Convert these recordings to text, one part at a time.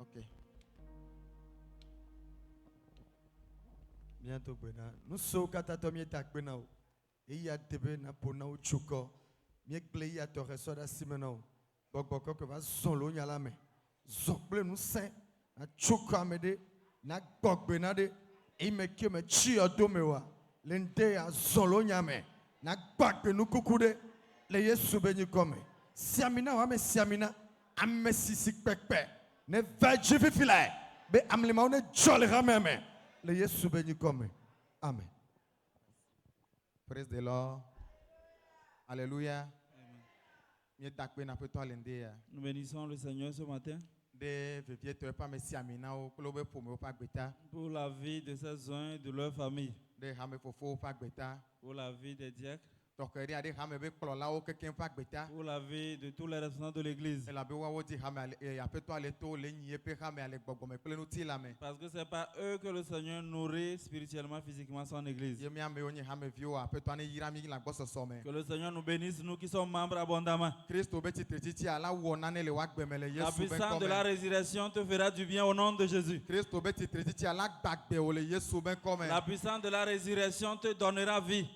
Ok. Bientôt, nous sommes catatomiers takbenao. Et il y a des na ponao chuko. Miek ple ya tore soda simenao. Bokboko que va solo nyalame. Zokble nous saint. Na chuka mede. Na bokbenade. Et me que me chia domewa. Lende ya solo nyame. Na bakbe nous kukude. Le yesu benyu come. Siamina wa me siamina. Amme sisik pekpe. Ne vaji fifile. Be amlima one jolly rameme. Le yesu benyu come. Amen. Praise the Lord. Alléluia. Nous bénissons le Seigneur ce matin pour la vie de ces uns et de leur famille, pour la vie des diacres, pour la vie de tous les responsables de l'église. Parce que ce n'est pas eux que le Seigneur nourrit spirituellement, physiquement son église. Que le Seigneur nous bénisse, nous qui sommes membres abondamment. La puissance de la résurrection te fera du bien au nom de Jésus. La puissance de la résurrection te donnera vie.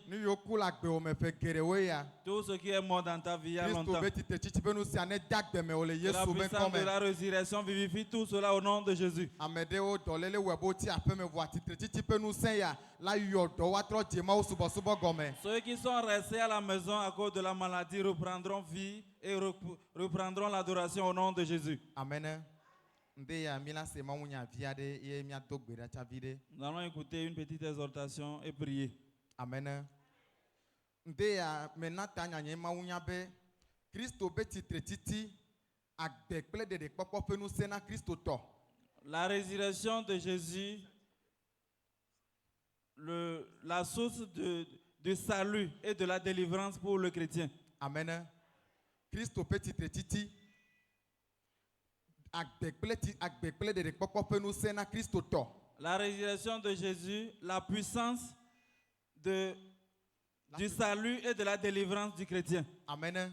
Tout ce qui est mort dans ta vie il y a longtemps. La puissance de la résurrection vivifie tout cela au nom de Jésus. Ceux qui sont restés à la maison à cause de la maladie reprendront vie et reprendront l'adoration au nom de Jésus. Amen. Nous allons écouter une petite exhortation et prier. Amen. La résurrection de Jésus, la source de salut et de la délivrance pour le chrétien. Amen. Christo petit titi la résurrection de Jésus, la puissance du salut et de la délivrance du chrétien. Amen.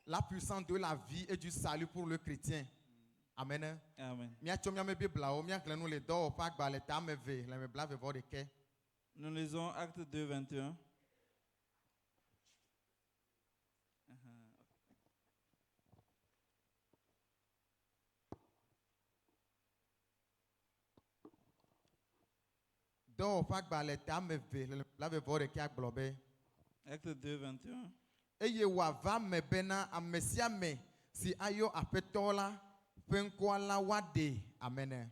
La puissance de la vie et du salut pour le chrétien. Amen. Amen. Nous lisons Acte 2, 21. Acte 2, 21. Amen.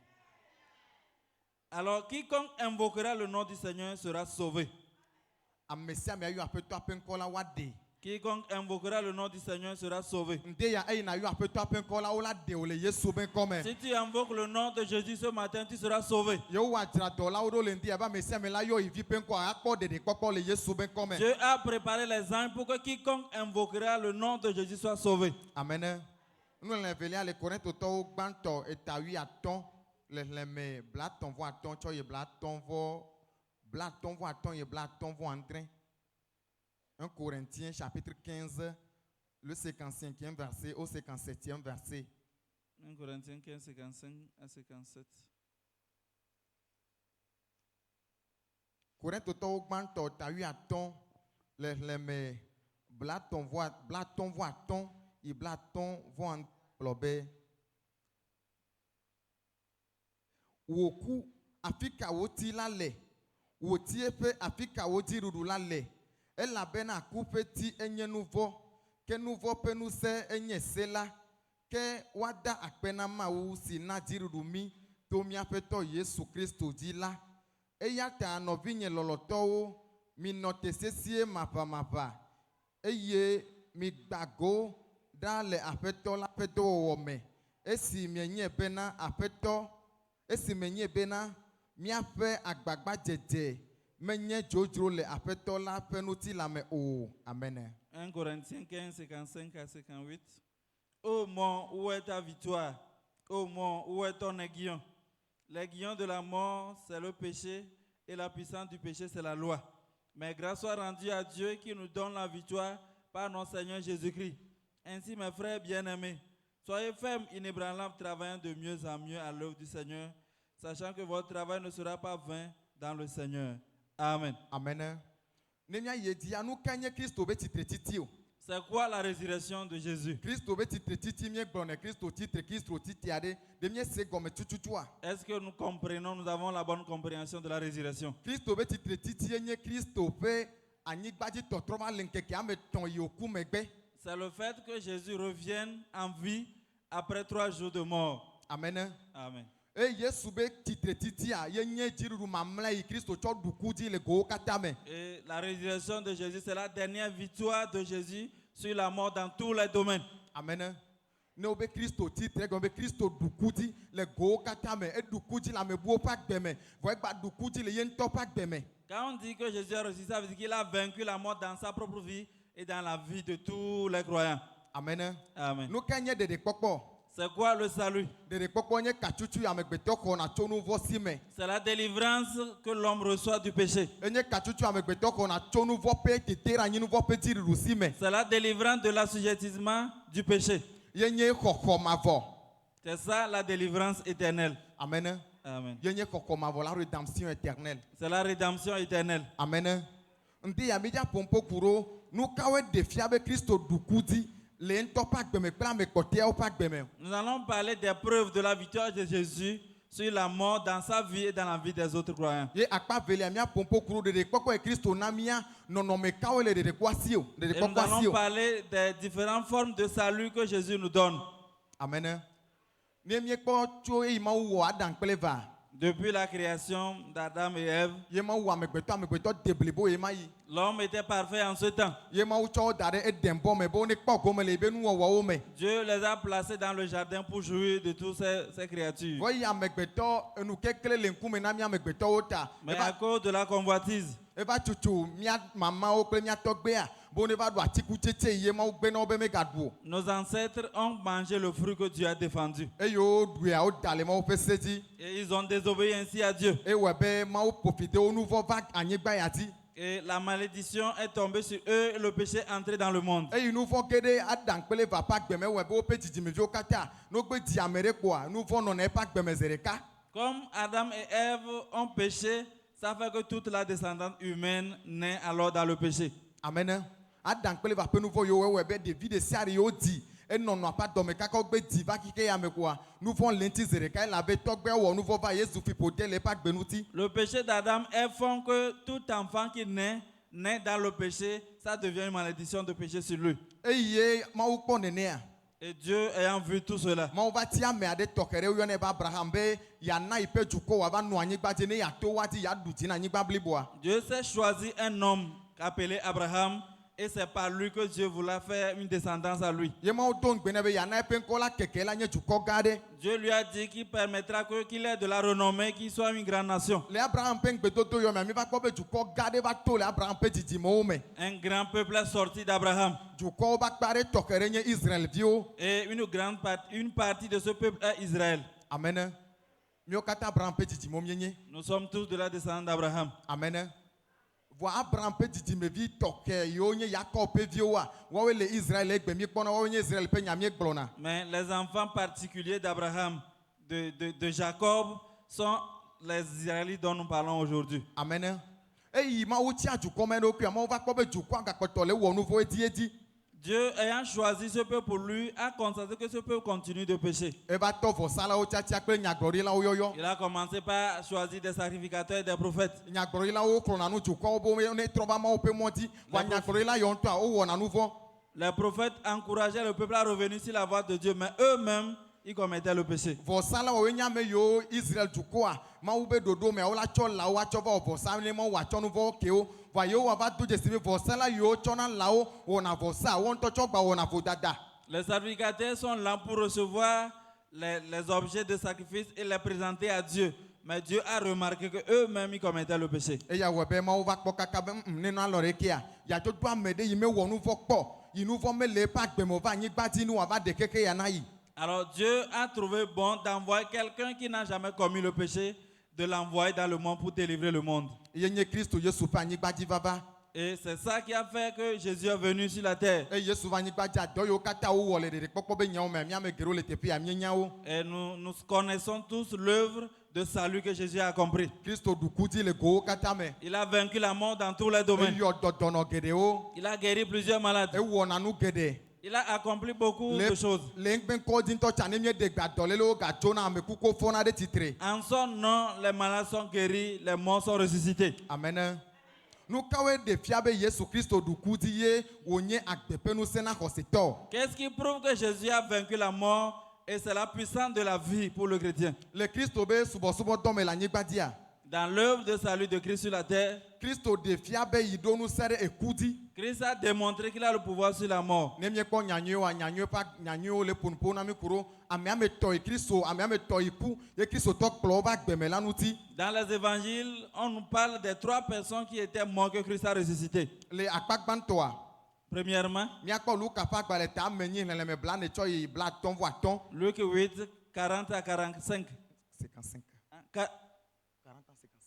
Alors quiconque invoquera le nom du Seigneur sera sauvé. Quiconque invoquera le nom du Seigneur sera sauvé. Si tu invoques le nom de Jésus ce matin, tu seras sauvé. Dieu a préparé les anges pour que quiconque invoquera le nom de Jésus soit sauvé. Amen. Nous l'avons les Corinthiens banto et tawi aton les blaton voix ton choy blaton voix André. 1 Corinthiens chapitre 15 le 55e verset au 57e verset. 1 Corinthiens 15 55 à 57. Corinthiens banto tawi aton les blaton voix ton et blaton voix André. Woku Afrika woti lale woti epe Afrika woti rudu lale ela bena kupeti enye nouveau ke nouveau pe nous se enye sela ke wada akpena ma wu si na dirudu mi to mi apeto Yesu Kristo di la eya ta anovi nye loloto mi note sesie mapa eye mi gbago da le apeto la peto wo me esi mi enye bena apeto esi menye bena miape agbagba jeje menye jojro le apeto la penuti la me o amen. 1 Corinthiens 15 55 à 58. Ô mort, où est ta victoire? Ô mort, où est ton aiguillon? L'aiguillon de la mort, c'est le péché, et la puissance du péché, c'est la loi. Mais grâce soit rendue à Dieu qui nous donne la victoire par notre Seigneur Jésus-Christ. Ainsi, mes frères bien-aimés, soyez fermes, inébranlables, travaillant de mieux en mieux à l'œuvre du Seigneur, sachant que votre travail ne sera pas vain dans le Seigneur. Amen. Amen. C'est quoi la résurrection de Jésus? Est-ce que nous comprenons, nous avons la bonne compréhension de la résurrection? C'est le fait que Jésus revienne en vie après 3 jours de mort. Amen. Amen. Et la résurrection de Jésus, c'est la dernière victoire de Jésus sur la mort dans tous les domaines. Amen. Quand on dit que Jésus est ressuscité, ça veut dire qu'il a vaincu la mort dans sa propre vie et dans la vie de tous les croyants. Amen. Amen. C'est quoi le salut? C'est la délivrance que l'homme reçoit du péché. C'est la délivrance de l'assujettissement du péché. C'est ça la délivrance éternelle. Amen. Amen. La rédemption éternelle. C'est la rédemption éternelle. Amen. Nous allons parler des preuves de la victoire de Jésus sur la mort dans sa vie et dans la vie des autres croyants. Et nous allons parler des différentes formes de salut que Jésus nous donne. Amen. Depuis la création d'Adam et Ève, l'homme était parfait en ce temps. Dieu les a placés dans le jardin pour jouir de toutes ces créatures. Mais à cause de la convoitise, nos ancêtres ont mangé le fruit que Dieu a défendu. Et ils ont désobéi ainsi à Dieu. Et la malédiction est tombée sur eux et le péché est entré dans le monde. Comme Adam et Ève ont péché, ça fait que toute la descendance humaine naît alors dans le péché. Amen. Le péché d'Adam et Ève font que tout enfant qui naît dans le péché, ça devient une malédiction de péché sur lui. Et Dieu ayant vu tout cela, Dieu s'est choisi un homme appelé Abraham. Et c'est par lui que Dieu voulait faire une descendance à lui. Dieu lui a dit qu'il permettra qu'il ait de la renommée, qu'il soit une grande nation. Un grand peuple est sorti d'Abraham. Et une partie de ce peuple est Israël. Amen. Nous sommes tous de la descendance d'Abraham. Amen. Mais les enfants particuliers d'Abraham, de Jacob, sont les Israélites dont nous parlons aujourd'hui. Amen. Dieu ayant choisi ce peuple pour lui, a constaté que ce peuple continue de pécher. Il a commencé par choisir des sacrificateurs et des prophètes. Les prophètes encourageaient le peuple à revenir sur la voie de Dieu, mais eux-mêmes, ils commettaient le péché. Les sacrificateurs sont là pour recevoir les objets de sacrifice et les présenter à Dieu. Mais Dieu a remarqué qu'eux-mêmes ils commettaient le péché. yi nu vɔ mele eƒe agbeme va anyigba dzi nu wòava ɖe keke ya na yi. Alors Dieu a trouvé bon d'envoyer quelqu'un qui n'a jamais commis le péché, de l'envoyer dans le monde pour délivrer le monde. Ye nye Kristo Yesu ƒe anyigba dzi vava. Et c'est ça qui a fait que Jésus est venu sur la terre. Eye Yesu va anyigba dzi adɔ yiwo katã wowɔ le ɖeɖekpɔkpɔ be nyawo mea míame geɖewo le teƒea míenya wo. Et nous connaissons tous l'œuvre de salut que Jésus a accompli. Kristo ɖu ku dzi le gowo katã me. Il a vaincu la mort dans tous les domaines. Eyɔ dɔdɔnɔ geɖewo. Il a guéri plusieurs malades. Ewɔna nu geɖe. Il a accompli beaucoup de choses. Le ŋgbɛnkɔ dzi ŋutɔ tsa ne míeɖe gbadɔlélewo gadzona ame kukuwo fɔna ɖe tsitre. En son nom, les malades sont guéris, les morts sont ressuscités. Amen. Nu kawoe ɖe fia be Yesu Kristo ɖu ku dzi ye wònye agbeƒe ŋusẽ na xɔsetɔ. Qu'est-ce qui prouve que Jésus a vaincu la mort et c'est la puissance de la vie pour le chrétien? Le Kristo be subɔsubɔdɔ me le anyigba dzia. Dans l'œuvre de salut de Christ sur la terre, Kristo ɖe fia be yi ɖo ŋusẽ ɖe eku dzi. Christ a démontré qu'il a le pouvoir sur la mort. Ne míekpɔ nyanyuiwoa, nyanyuiwo le ƒonuƒo na mí kuro. Amea me tɔ yi Kristo, amea me tɔ yi ku ye Kristo tɔ kplɔ woƒe agbeme la ŋuti. Dans les évangiles, on nous parle des 3 personnes qui étaient mortes que Christ a ressuscité. Le akpa gbãtɔa, Premièrement, míakpɔ Luka ƒe agbalẽ ta ame nyi xlẽlẽme blane tsɔ yi blaatɔ̃-vɔ-atɔ̃. Luc 8, 40 à 45. 55.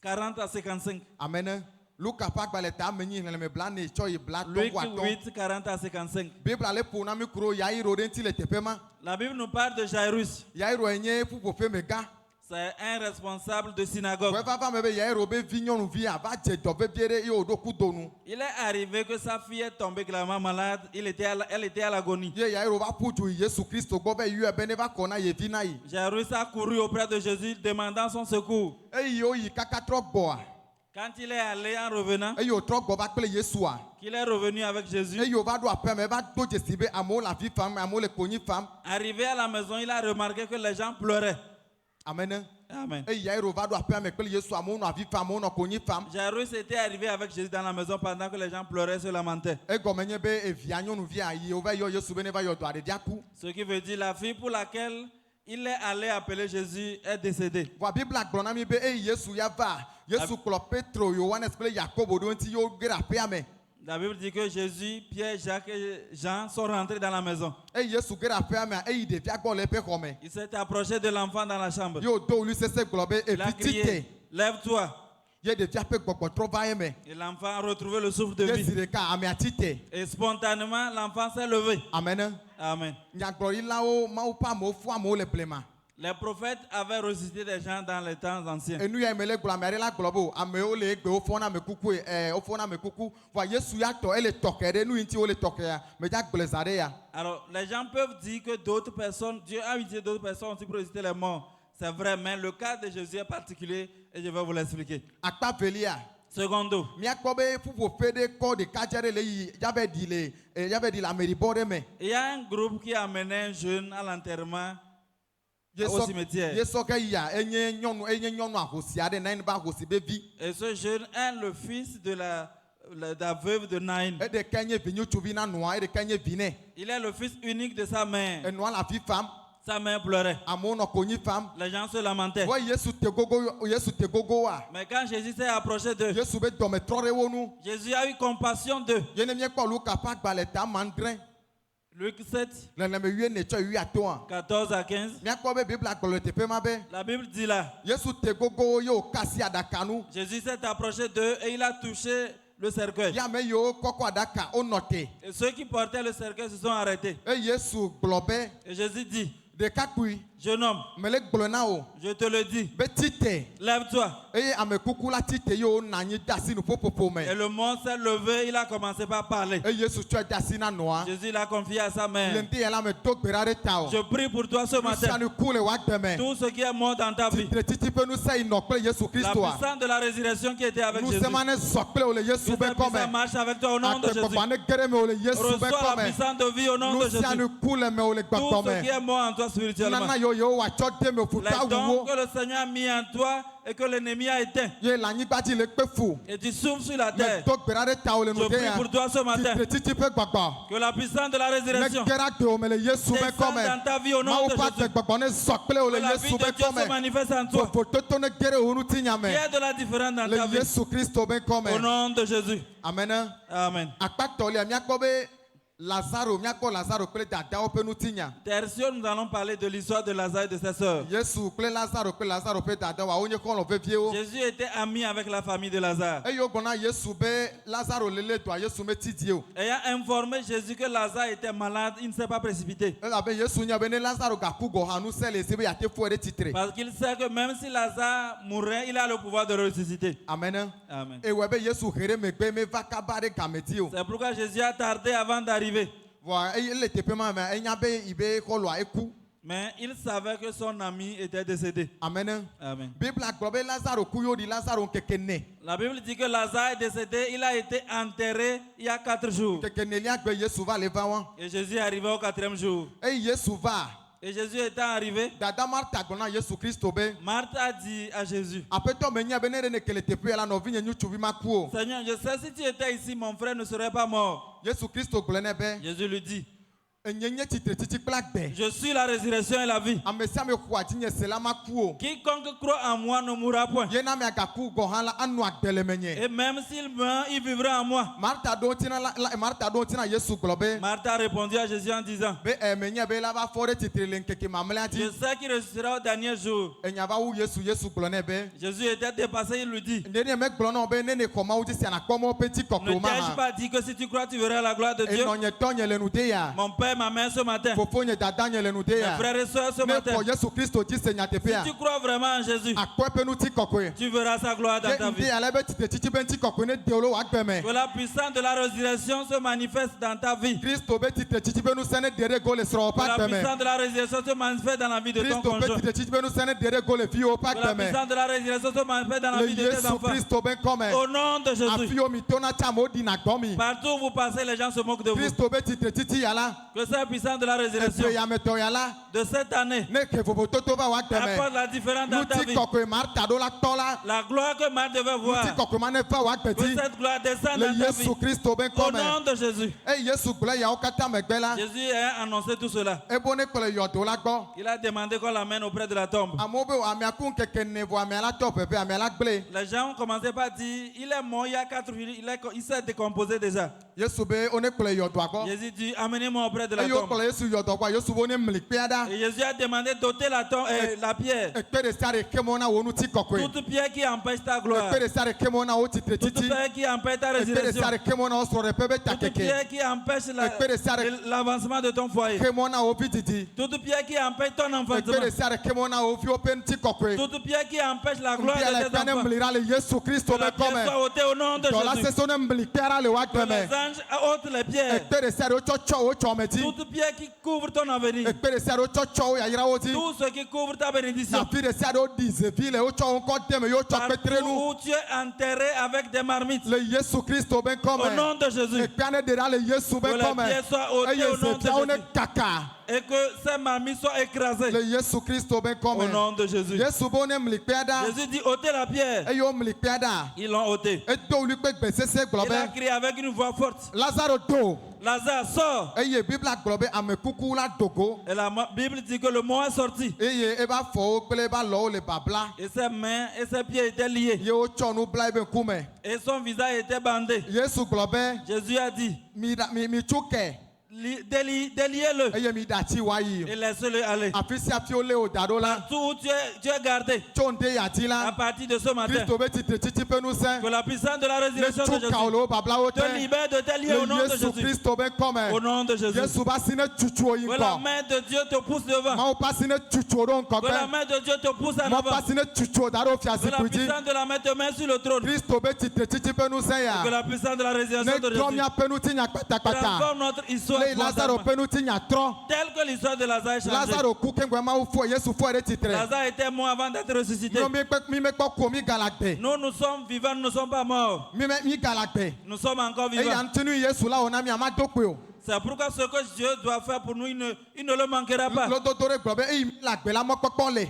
40 à 55. Amen. Luka ƒe agbalẽ ta ame nyi xlẽlẽme blane tsɔ yi Luc blaatɔ̃-vɔ-atɔ̃. 8, 40 à 55. Bibla le ƒo na mí kuro Yairo ɖe ŋuti le teƒe ma. La Bible nous parle de Jairus. Yairo nye ƒuƒoƒe me gã. C'est un responsable de synagogue. Vɔ vava me be Yairo be vi nyɔnuvia va dze dɔ vevie ɖe ye wòɖo kudo nu. Il est arrivé que sa fille est tombée gravement malade. Elle était à l'agonie. Ye Yairo va ƒu du yi Yesu Kristo gbɔ be yɔe be ne va kɔ na ye vi na yi. Jairus a couru auprès de Jésus demandant son secours. Eyi woyi kaka trɔ gbɔa. Quand il est allé en revenant, Eyi wòtrɔ gbɔ va kple Yesua. qu'il est revenu avec Jésus, Eyi wòva ɖo aƒea me va do dzesi be amewo le avi fam, amewo le konyi fam. arrivé à la maison, il a remarqué que les gens pleuraient. Amen. Amen. Eyi Yairo va ɖo aƒea me kple Yesu, amewo nɔ avi fam, amewo nɔ konyi fam. Jairus était arrivé avec Jésus dans la maison pendant que les gens pleuraient et se lamentaient. Egɔme nye be evia nyɔnuvia yi wova yɔ Yesu be ne va yɔ dɔ aɖe ku. Ce qui veut dire la fille pour laquelle il est allé appeler Jésus est décédée. Vɔ Bibla gblɔ na mi be eyi Yesu ya va. Yesu kplɔ Petro, Yohanes kple Yakobo ɖo ŋuti ye woge ɖe aƒea me. La Bible dit que Jésus, Pierre, Jacques et Jean sont rentrés dans la maison. Eyi Yesu ge ɖe aƒea mea, eyi ɖevia gbɔ le eƒe xɔ me. Il s'est approché de l'enfant dans la chambre. Ye wòdo wòli sese gblɔ be Il a evi tite. crié, lève-toi. Ye ɖevia ƒe gbɔgbɔ trɔ va ye me. Et l'enfant a retrouvé le souffle de Ye zi vie. ɖeka amea tite. Et spontanément, l'enfant s'est levé. Amen. Amen. Nyagblɔɖilawo, Mawu ƒe amewo fu amewo le blema. Les prophètes avaient ressuscité des gens dans les temps anciens. Enu ya me le gblɔ ame aɖe la gblɔ be o, amewo le egbe wofɔna ame kuku wofɔna ame kuku. Vɔ Yesu ya tɔ ele tɔxɛ ɖe nu yi ŋuti wole tɔxɛa medza gblẽ za ɖe ya. Alors, les gens peuvent dire que d'autres personnes, Dieu a utilisé d'autres personnes aussi pour ressusciter les morts. C'est vrai, mais le cas de Jésus est particulier et je vais vous l'expliquer. Akpa velia. Secondo, Míakpɔ be ƒuƒoƒe ɖe kɔ ɖekadze ɖe le yi yave ɖi le ameribɔ ɖe me. il y a un groupe qui a amené un jeune à l'enterrement Ye au sɔ cimetière. ye sɔ ke yia enye nyɔnu ahosi aɖe na be ahosi be vi. Et ce jeune est le fils de la veuve de Naïn. Eɖeka nye vinyutsuvi na nua, eɖeka nye vi nɛ. Il est le fils unique de sa mère. Enua le avi fam, Sa mère pleurait. amewo nɔ konyi fam. Les gens se lamentaient. Vɔ Yesu te gogoa. Mais quand Jésus s'est approché d'eux, Yesu be dɔme trɔ ɖe wo nu. Jésus a eu compassion d'eux. Ye ne míekpɔ Luka ƒe agbalẽ ta mandre. Luc 7, Leleme 8 14 à 15. Míakpɔ be Bibla gblɔ le teƒe ma be La Bible dit là, Yesu te gogo ye wòkasi aɖaka nu. Jésus s'est approché d'eux et il a touché le cercueil. Ye ame yiwo kɔkɔ aɖaka wonɔ te. Et ceux qui portaient le cercueil se sont arrêtés. Eye Yesu gblɔ be Et Jésus dit, ɖekakpui jeune homme, mele gblɔ na wo je te le dis, be tite. lève-toi. Eye ame kuku la tite ye wonɔ anyi de asi nuƒoƒoƒo me. Et le mort s'est levé, il a commencé par parler. Eye Yesu tsɔe de asi na nɔa. Jésus l'a confié à sa Le mère. ŋdi ya la me do gbe ɖa ɖe ta o. Je prie pour toi ce matin. Nusianu ku le wa deme. Tout ce qui est mort dans ta vie, Titre titi ƒe nusẽ yi nɔ kple Yesu la Kristoa. puissance de la résurrection qui était avec Jésus, Nusẽ ma ne zɔ kple wo le Yesu que be cette puissance kɔme. marche avec toi au nom de Jésus. Akpɛkpɔkpɔ ne ge ɖe me wo le Yesu be Reçois la kɔme. puissance de vie au nom de Jésus. Nusianu ku le me wo le Tout gbɔgbɔ ce qui me. est mort en toi spirituellement, Nana yo yewo watsɔ de me ƒuta les dons wuwo. que le Seigneur a mis en toi et que l'ennemi a éteint, Ye le anyigba dzi le kpe fu. et tu souffles sur la Me terre. do gbe ɖa ɖe ta wo le Je nu de prie ya. pour toi ce matin, Titre titi ƒe gbɔgbɔ. que la puissance de la Ne résurrection ge ɖe agbe wo me le Yesu be descende kɔme. dans ta vie au nom Mawu de ƒe Jésus. agbegbɔgbɔ ne zɔ kple wo Que le la vie Yesu de be Dieu se kɔme. manifeste en toi. Vovototo ne ge ɖe wo ŋuti nya me. Qu'il y ait de la différence dans Le ta vie. Yesu Kristo be Au kɔme. nom de Jésus. Amen. Amen. Akpatɔlia míakpɔ be Lazaro miakpɔ Lazaro kple dadawo ƒe nutinya. Tertio, nous allons parler de l'histoire de Lazare et de ses sœurs. Yesu kple Lazaro ƒe dadawo wonye xɔlɔ veviewo. Jésus était ami avec la famille de Lazare. Eye wogbɔna Yesu be Lazaro lele doa Yesu meti die o. Ayant informé Jésus que Lazare était malade, il ne s'est pas précipité. Elabe Yesu nya be ne Lazaro gaku gɔ hã nu se le esi be yate fu ɖe titre. Parce qu'il sait que même si Lazare mourait, il a le pouvoir de ressusciter. Amen. Amen. Ewɔ be Yesu he ɖe megbe meva kaba ɖe game dzi o. C'est pourquoi Jésus a tardé avant d'arriver. Vɔ eye le teƒe ma me enya be ibe xɔlɔa eku. Mais il savait que son ami était décédé. Amen. Amen. Bibla gblɔ be Lazaro ku yo ɖi Lazaro ŋkeke ne. La Bible dit que Lazare est décédé, il a été enterré il y a 4 jours. Ŋkeke nelia gbe Yesu va le va wa. Et Jésus est arrivé au 4e jour. Eye Yesu va. Et Jésus étant arrivé, Dada Marta gblɔna Yesu Kristo be. Marthe a dit à Jésus, Aƒetɔ menya be ne ɖe ne ke le teƒea la nɔvinye ŋutsuvi ma ku o. Seigneur, je sais si tu étais ici, mon frère ne serait pas mort. Yesu Kristo gblɔ nɛ be. Jésus lui dit, Enye nye tsitre titi kple agbe. je suis la résurrection et la vie. Ame sia ame xɔ adinye se la ma ku o. Quiconque croit en moi ne mourra point. Yena me agaku gɔ hã la anu agbe le menye. Et même s'il meurt, il vivra en moi. Marta ɖo ŋuti na Marta ɖo ŋuti na Yesu gblɔ be. Marthe a répondu à Jésus en disant, Be menye be la va fɔ ɖe titre le ŋkeke mamlɛa je dzi. sais qu'il ressuscitera au dernier jour. Enya va wu Yesu gblɔ nɛ be. Jésus était dépassé, il lui dit, Ne ne megblɔ na wo be ne ne xɔ Mawu dzi sia nakpɔ mɔ ƒe ne ŋutikɔkɔe ma t'ai-je hã. pas dit que si tu crois, tu verras la gloire de Dieu? Enɔ nye tɔ nye le nu de ya. Mon père, ma mère ce matin, Fofo nye dada nye le nu de mes ya. frères et sœurs ce Ne matin, xɔ Yesu Kristo dzi se si nyateƒea. tu crois vraiment en Jésus, Akpɔ eƒe ŋutikɔkɔe. tu verras sa gloire dans ta Ye vie. ŋdi ale be tsitre titi be ŋutikɔkɔe ne de wo le wo agbe me. Que la puissance de la résurrection se manifeste dans ta vie. Kristo be tsitre titi be nusẽ ne de ɖe go le srɔ̃wò ƒe Que la agbe me. puissance de la résurrection se manifeste dans la vie de ton Kristo be conjoint. tsitre titi be nusẽ ne de ɖe go le viwo ƒe Que la agbe me. puissance de la résurrection se manifeste dans la Le vie de tes Yesu enfants. Kristo be ŋkɔme. Au nom de Jésus. Afi wo mi tona tsa amewo ɖina gbɔ mi. Partout où vous passez, les gens se moquent de vous. Kristo be tsitre titi ya la. Que cette puissance de la résurrection Eve yametɔ ya la. de cette année Ne ke vovototo va wo agbe me. apporte la différence dans ta vie. Ŋutikɔkɔe Marta ɖo la tɔ la. La gloire que Marthe devait voir. Ŋutikɔkɔe ma ne va wo agbe Que dzi. cette gloire descende Le dans ta vie. Yesu Kristo be Au ŋkɔme. nom de Jésus. Eye Yesu gblɔ yawo katã megbe la. Jésus a annoncé tout cela. Ebo ne kplɔ yɔdo la gbɔ. Il a demandé qu'on l'amène auprès de la tombe. Amewo be amea ku ŋkeke ne vɔ amea la tɔ ʋeʋẽ amea la gblẽ. Les gens ont commencé par dire, il est mort il y a 4 jours, il s'est décomposé déjà. Yesu be wo ne kplɔ yɔdoa gbɔ. Jésus dit, amenez-moi auprès de la Eye tombe. wokplɔ Yesu yɔdɔ gbɔ Yesu be wo ne mli kpea ɖa. Et Jésus a demandé d'ôter la pierre. Ekpe ɖe sia ɖe mɔ na wo ŋutikɔkɔe. Toute pierre qui empêche ta gloire. Ekpe ɖe sia ɖe mɔ na wo tsitre Toute titi. pierre qui empêche ta Ekpe ɖe sia résurrection. ɖe mɔ na wo srɔ̃ɖeƒe be Toute takeke. pierre qui empêche l'avancement de ton foyer. Ke mɔ na wo vi didi. Toute pierre qui empêche ton Ekpe enfantement. ɖe sia ɖe mɔ na wo viwo ƒe ŋutikɔkɔe. Toute pierre qui empêche la gloire Ŋutia le de tes kpea ne enfants. mli ɖa le Yesu Kristo Que be la pierre soit kɔme. ôtée au nom de Dɔla Jésus. sesẽ ne mli kpea ɖa le wo Que agbe me. les anges ôtent les pierres. Ekpe ɖe sia ɖe wotsɔ tsɔ wo tsɔme dzi. Toute pierre qui couvre ton avenir. Ekpe ɖe sia ɖe wotsɔ tsɔ wo yayrawo dzi. Tout ce qui couvre ta bénédiction. Afi ɖe sia ɖe woɖi zevi le wotsɔ wo ŋkɔ de me ye wotsɔ kpetre Partout nu. où tu es enterré avec des marmites. Le Yesu Kristo be Au ŋkɔme. nom de Jésus. Ekpea ne ɖe ɖa le Yesu be Que les ŋkɔme. pierres soient ôtées Eye au nom de zeviawo ne Jésus. kaka Et que ces marmites soient écrasées. le Yesu Kristo be Au ŋkɔme. nom de Jésus. Yesu be wo ne mli kpea ɖa. Jésus dit ôtez la pierre. Eye wo mli kpea ɖa. Ils l'ont ôté. Edo wuli kpe gbe sese gblɔ Il a be crié avec une voix forte. Lazaro do. Lazare, sors. Eye Bibla gblɔ be ame kuku la do go. Et la Bible dit que le mot est sorti. Eye eba afɔwo kple eba alɔwo le babla. Et ses mains et ses pieds étaient liés. Ye wotsɔ nu bla ebe ŋkume. Et son visage était bandé. Yesu gblɔ be Jésus a dit, mitso kɛ. déliez-le Eye mi ɖe ati woayi. et laissez-le aller. Afi sia afi wole wo da ɖo la. Tout où tu es gardé. Tso ŋde yati À la. partir de ce matin, Kristo be tsitre titi ƒe ŋusẽ. que la puissance de la Ne résurrection de tso kawo Jésus le wo bablawo te te. libère de tes liens au nom Le de Yesu Jésus. Kristo be Au ŋkɔme. nom de Jésus. Yesu be asi ne tutu wo yi Que la ŋkɔ. main de Dieu te pousse devant. Mawu ƒe asi ne tutu wo ɖo Que la ŋgɔgbe. main de Dieu te pousse en Mawu ƒe avant. asi ne tutu wo da ɖo Que la fiazikpui dzi. puissance de la main te met sur le trône. Kristo be tsitre titi ƒe ŋusẽ ya. Que la puissance de la Ne résurrection de trɔ Jésus miaƒe ŋutinya kpatakpata. transforme notre histoire Le Lazaro ƒe ŋutinya trɔ. telle que l'histoire de Lazare est changée. Lazaro ku keŋgbe Mawu fɔ Yesu fɔ ɖe tsitre. Lazare était mort avant d'être ressuscité. Mi mekpɔ ko mi gala gbe. Nous sommes vivants, nous ne sommes pas morts. Mi gala gbe. Nous sommes encore Eya vivants. ŋutinu Yesu la wòna mi ama do kpe o. C'est pourquoi ce que Dieu doit faire pour nous, il ne le manquera pas. Lododo ɖe gblɔ be eyi le agbe la mɔkpɔkpɔ le.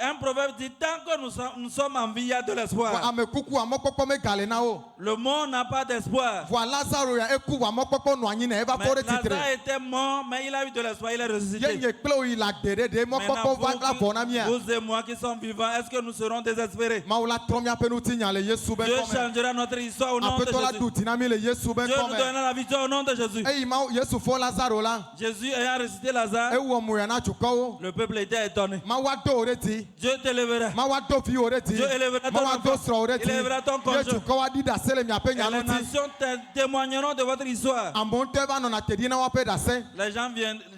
Un proverbe dit, tant que nous sommes en vie, il y a de l'espoir. Ame kuku wa mɔkpɔkpɔ megale na wo. Le monde n'a pas d'espoir. Voa Lazaro ya eku wa mɔkpɔkpɔ nɔ anyi na eva Mais fɔ ɖe titre. Lazare était mort, mais il a eu de l'espoir, il est ressuscité. Yenye kple wo yi le agbe ɖe ɖe mɔkpɔkpɔ va la vɔ na mia. vous et moi qui sommes vivants, est-ce que nous serons désespérés? Mawu la trɔ miaƒe ŋutinya le Yesu be Dieu kɔme. changera notre histoire au nom de Aƒetɔ la Jésus. ɖu dzi na mi le Yesu be Dieu nous kɔme. donnera la victoire au nom de Jésus. Eyi Mawu Yesu fɔ Lazaro la. Jésus ayant ressuscité Lazare, Ewɔ mo yana tukɔwo. le peuple était étonné. Ma wa do o de ti. Dieu t'élèvera. Ma wa do fi o de ti. Dieu élèvera Ma ton wa do enfant. srɔ̃ o de ti. Il élèvera ton conjoint. Ye tukɔ wa di da se le miaƒe Et les nyanu ti. nations témoigneront de votre histoire. Amewo ŋutɔ va nɔna te di na woaƒe ɖase. Les gens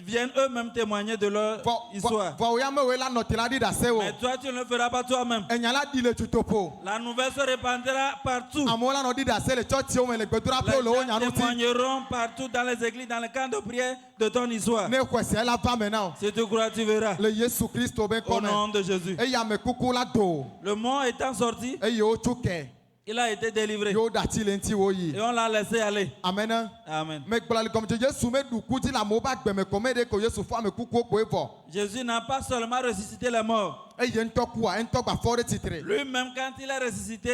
viennent eux-mêmes témoigner de leur histoire. Vɔ ya mewoe la nɔ te la di ɖase o. Mais toi, tu ne le feras pas toi-même. Enya la di le tutoƒo. La nouvelle se répandra partout. Amewo la nɔ di ɖase le tsɔtsiwo me le gbedoɖaƒewo Les le wo gens nyanu ti. témoigneront partout dans les églises, dans les camps de prière de ton histoire. Ne xɔ sia la va me na o. Si tu crois, tu verras. Le Yesu Kristo be Au nom kɔme. de Jésus. Eye ame kuku la do. Le mort étant sorti, Eye wotso kɛ. il a été délivré. Yewo da ti le ŋuti wo yi. Et on l'a laissé aller. Amen. Amen. Me gblɔ le gɔmedzedze Yesu me ɖu ku dzi le amewo be agbeme ko me ɖe ko Yesu fɔ ame kukuwo koe vɔ. Jésus n'a pas seulement ressuscité les morts. Eye ŋutɔ kua ŋutɔ gba fɔ ɖe tsitre. Lui-même, quand il est ressuscité,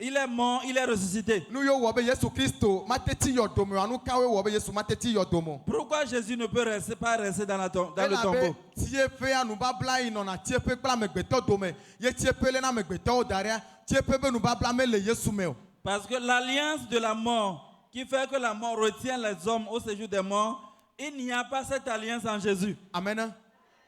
il est mort, il est ressuscité. Nu yiwo wɔ be Yesu Kristo mateti yɔ dome wa nu kawoe wɔ be Yesu mateti yɔ dome. Pourquoi Jésus ne peut pas rester dans le tombeau? Elabe tieƒea nubabla yi nɔna tieƒe kple amegbetɔ dome. Ye tieƒe le na amegbetɔwo da ɖea. Tieƒe be nubabla mele Yesu me o. Parce que l'alliance de la mort, qui fait que la mort retient les hommes au séjour des morts, il n'y a pas cette alliance en Jésus. Amen.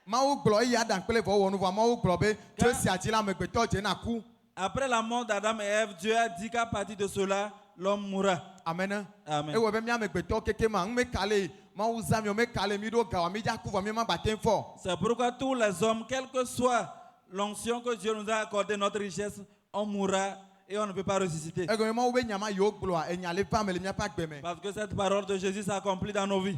Mawu gblɔ eye Adam kple Eva wɔ nu vɔ Mawu gblɔ be tso esia dzi la amegbetɔ dze na ku. Après la mort d'Adam et Ève, Dieu a dit qu'à partir de cela, l'homme mourra. Amen. Amen. Ewɔ be mi amegbetɔ keke ma ŋu me kale Mawu zã mi o me kale mi ɖo gawa mi dza ku vɔ mi ma gbate fɔ. C'est pourquoi tous les hommes, quelle que soit l'onction que Dieu nous a accordée, notre richesse, on mourra et on ne peut pas ressusciter. Egɔme Mawu be nyama yiwo gblɔa enya le va me le miaƒe agbe me. Parce que cette parole de Jésus s'accomplit dans nos vies.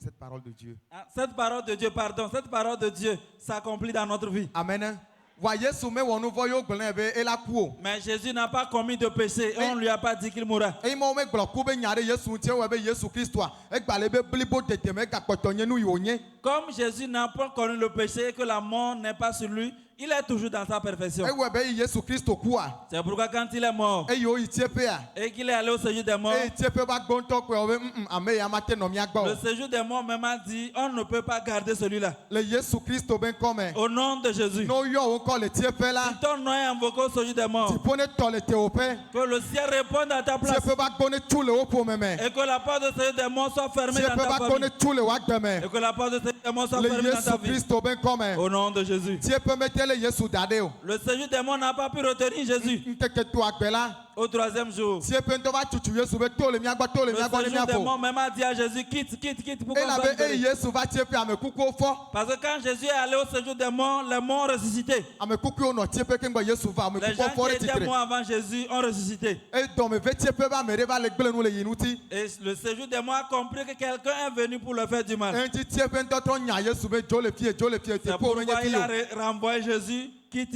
Cette parole de Dieu. Cette parole de Dieu, cette parole de Dieu s'accomplit dans notre vie. Amen. Wa Yesu me wɔ nu vɔ yiwo gblɔ nɛ be ela ku o. Mais Jésus n'a pas commis de péché et on ne lui a pas dit qu'il mourra. Eye Mawu me gblɔ ku be nya ɖe Yesu ŋuti ewɔ be Yesu Kristoa egba le be blibo dede me egakpɔtɔ nye nu yi wònye. Comme Jésus n'a pas connu le péché et que la mort n'est pas sur lui, il est toujours dans sa perfection. Ewɔ be Yesu Kristo kua. C'est pourquoi quand il est mort Eye woyi tieƒea. et qu'il est allé au séjour des morts, Eye tieƒe ba gbɔntɔ koe wɔ be ame ya mate nɔ mia gbɔ le o. séjour des morts même a dit on ne peut pas garder celui-là. Le Yesu Kristo be ŋkɔme. Au nom de Jésus. N'o yɔ wo ŋkɔ le tieƒe la. Si ton nom est invoqué au séjour des morts, Dziƒo ne tɔ le tewoƒe. que le ciel réponde à ta place Tieƒe ba gbɔ ne tsu le wo ƒome me. et que la porte de séjour des morts soit fermée dans Tieƒe ta ba gbɔ ne famille. tsu le wo agbe me. Et que la porte de séjour des morts soit Le fermée dans Yesu ta vie. Kristo be ŋkɔme. Au nom de Jésus. Tieƒe mete le Yesu da ɖe o. Le séjour des morts n'a pas pu retenir Jésus. Ŋkeke to agbe la. Au troisième jour, Tieƒe ŋutɔ va tutu Yesu be to le mia gbɔ to le le mia gbɔ ne séjour mia des morts ƒo. même a dit à Jésus quitte. Pourquoi on va Elabe eye libérer? Yesu va tieƒe ame kukuwo fɔ. Parce que quand Jésus est allé au séjour des morts, les morts ont ressuscité. Ame kukuwo nɔ tieƒe keŋgbɔ Yesu va ame Les kukuwo gens fɔ qui ɖe étaient tsitre. morts avant Jésus ont ressuscité. Eye dɔme ve tieƒe be ame ɖe va le gble nu le yi ŋuti. Et le séjour des morts a compris que quelqu'un est venu pour leur faire du mal. Eŋuti tieƒe ŋutɔ trɔ nya Yesu be dzo le fie C'est teƒe wo pourquoi menye il fi a o. renvoyé Jésus. Quitte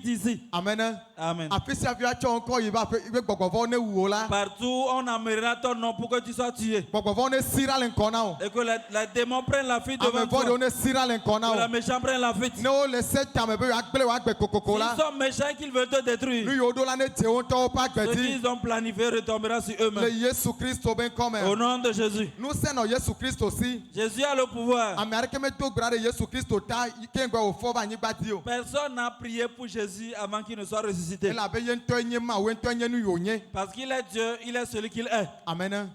ici. Amen. Amen. Afi sia fi atsɔ ŋkɔ yi va be gbɔgbɔvɔ ne wu wo la. Partout, on amènera ton nom pour que tu sois tué. Gbɔgbɔvɔ ne sira le ŋkɔ na o. Et que les démons prennent la fuite devant Ame toi. vɔ ɖewo ne sira le ŋkɔ na Que o. les méchants prennent la fuite. Ne wo le se tame be yeagble woagbe kokoko la. S'ils sont méchants qu'ils veulent te Nu détruire, yiwo ɖo la ne dze wo ŋutɔwo ƒe agbe ce dzi. qu'ils ont planifié retombera sur Le eux-mêmes. Yesu Kristo be Au ŋkɔme. nom de Jésus. Nu se nɔ Yesu Kristo si. Jésus a le pouvoir. Ame aɖeke medo gbe ɖe Yesu Kristo ta keŋgbɛ wòfɔ va anyigba dzi o. Personne n'a prié pour Jésus avant qu'il ne soit ressuscité. Elabe ye ŋutɔe nye Mawu, ye ŋutɔe nye nu yi wònye. Parce qu'il est Dieu, il est celui qu'il est. Amen.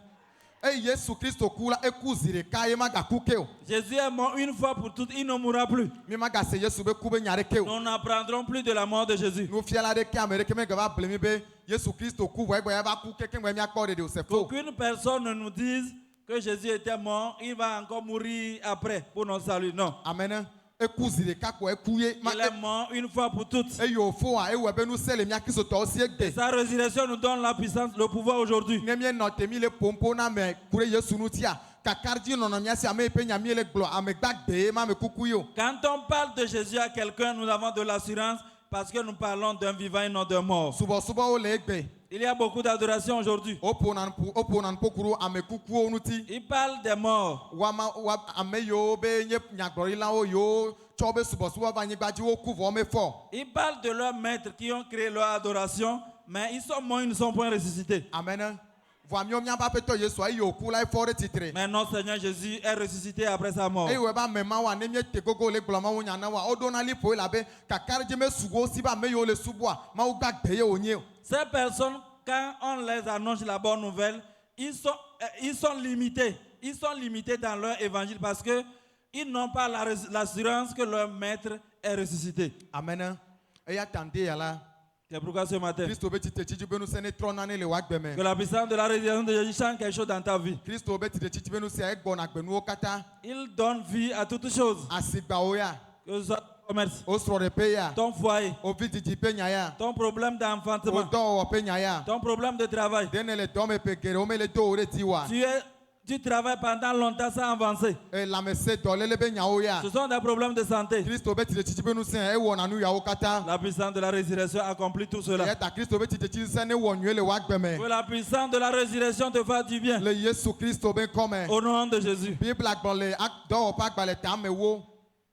Eye Yesu Kristo ku la eku zi ɖeka ye magaku ke o. Jésus est mort une fois pour toutes, il ne mourra plus. Mi magase Yesu be ku be nya ɖeke o. Nous n'apprendrons plus de la mort de Jésus. Nufiala ɖeke ame ɖeke megava ble mi be Yesu Kristo ku vɔ egbɔ yava ku kekeŋgbɛ miakpɔ ɖeɖe o se fo. Qu'aucune personne ne nous dise que Jésus était mort, il va encore mourir après pour notre salut. Non. Amen. Eku zi ɖeka ko eku ye. Il est mort une fois pour toutes. Eye wòfoa ewɔ be nu se le mia kristotɔwo si egbe. Sa résurrection nous donne la puissance, le pouvoir aujourd'hui. Ne mienɔ te mi le ƒoƒo na ame ku ɖe Yesu ŋutia kakaɖidzi nɔnɔ mia si ame yi ƒe nya mi le gblɔ ame gbagbe ye ma ame kuku yi o. Quand on parle de Jésus à quelqu'un, nous avons de l'assurance parce que nous parlons d'un vivant et non d'un mort. Subɔsubɔwo le egbe. Il y a beaucoup d'adoration aujourd'hui. Woƒona nu ƒokuru ame kukuwo ŋuti. Il parle des morts. Ame yiwo be nye nyagblɔɖilawo yiwo tsɔ be subɔsubɔ va anyigba dzi woku vɔ mefɔ. Il parle de leurs maîtres qui ont créé leur adoration, mais ils sont morts, ils ne sont point ressuscités. Amen. Vɔa miɔ miaƒe aƒetɔ Yesu eyi wòku la efɔ ɖe tsitre. Mais notre Seigneur Jésus est ressuscité après sa mort. Eye wòe be ame mawoa ne miete gogo le gblɔ mawu nya na woa woɖona liƒoe elabe kakaɖidzi mesugo si be ame yiwo le subɔa mawu gbagbe ye wònye o. Ces personnes, quand on les annonce la bonne nouvelle, ils sont limités Ils sont limités dans leur évangile parce que ils n'ont pas l'assurance que leur maître est ressuscité. Amen. Et attendez là. C'est pourquoi ce matin, Christ obeti te chichi benu sene tronane le wagbeme. que la puissance de la résurrection de Jésus change quelque chose dans ta vie. Christ obeti te chichi benu se egbona gbenu okata. Il donne vie à toutes choses. Asigba oya. Que ce soit ton commerce, Osro de peya. ton foyer, Ovidi di penya. ton problème d'enfantement, Odo penya. ton problème de travail. Dene le dome pekere o me le do ore tiwa. Tu travailles pendant longtemps sans avancer. E la mese dole le benya oya. Ce sont des problèmes de santé. Christ obeti te chichi benu se e wona nu ya okata. La puissance de la résurrection accomplit tout cela. Yeta Christ obeti te chichi sene wonue le wagbeme. Que la puissance de la résurrection te fasse du bien. Le Yesu Christ oben come. Au nom de Jésus. Bible agbon le do pa gba le tame wo.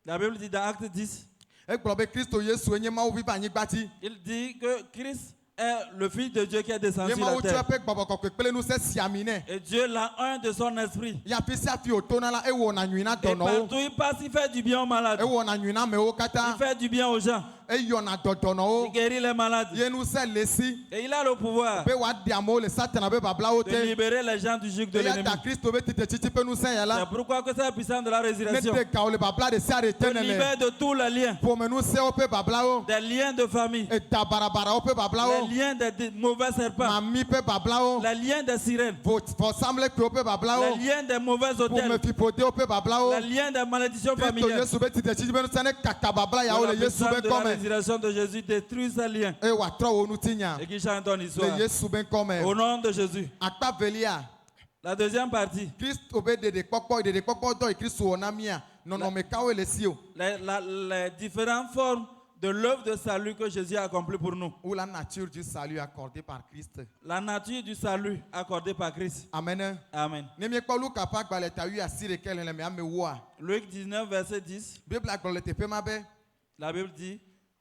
La Bible dit dans Acte 10, E gbo be Christ Yesu enye ma obi ba yin gbati. il dit que Christ est le Fils de Dieu qui est descendu Ye sur ma la o terre. pe gbogbo ko pele nu se siamine. Et Dieu l'a un de son esprit. Ya fi si afi otona la e wo na nwina Et dono wo. partout il passe, il fait du bien aux malades. E wo na nwina me wo Il kata. fait du bien aux gens. E yo na dodono wo. Il guérit les malades. Ye nu se lesi. Et il a le pouvoir Be wa di amo le satana be babla wo de te. libérer les gens du joug de E ya l'ennemi. ta Christ be tite chichi pe nu se ya la. C'est pourquoi que c'est la puissance de la Ne résurrection te ka o le babla de se arrêter te ne le. libère de tous les liens. Po me nu se o pe babla wo. Des liens de famille. E ta barabara o pe babla wo. Les liens des mauvais serpents. Mami pe babla wo. Les liens des sirènes. Vo semble que o pe babla wo. Les liens des mauvais Pour me hôtels. fi pote o pe babla wo. Les liens des malédictions Christ familiales. Yesu be tite chichi be nu se ne kaka babla ya o Que le la Yesu puissance be de la come. résurrection de Jésus détruit ces liens. E wa tro wo nu tinya. Et qui chante ton histoire. Le Yesu be come. Au nom de Jésus. Akpa velia. La deuxième partie. Christ obe de kpɔkpɔ do Christ wona mia nɔnɔme kawo le si o. Les différentes formes de l'œuvre de salut que Jésus a accompli pour nous. Ou la nature du salut accordée par Christ. La nature du salut accordée par Christ. Amen. Amen. Ne mi kpɔ Luka pa gbalẽ ta wi asi ɖeke le me ame woa. Luc 19, verset 10. Bible agblɔ le teƒe ma be La Bible dit,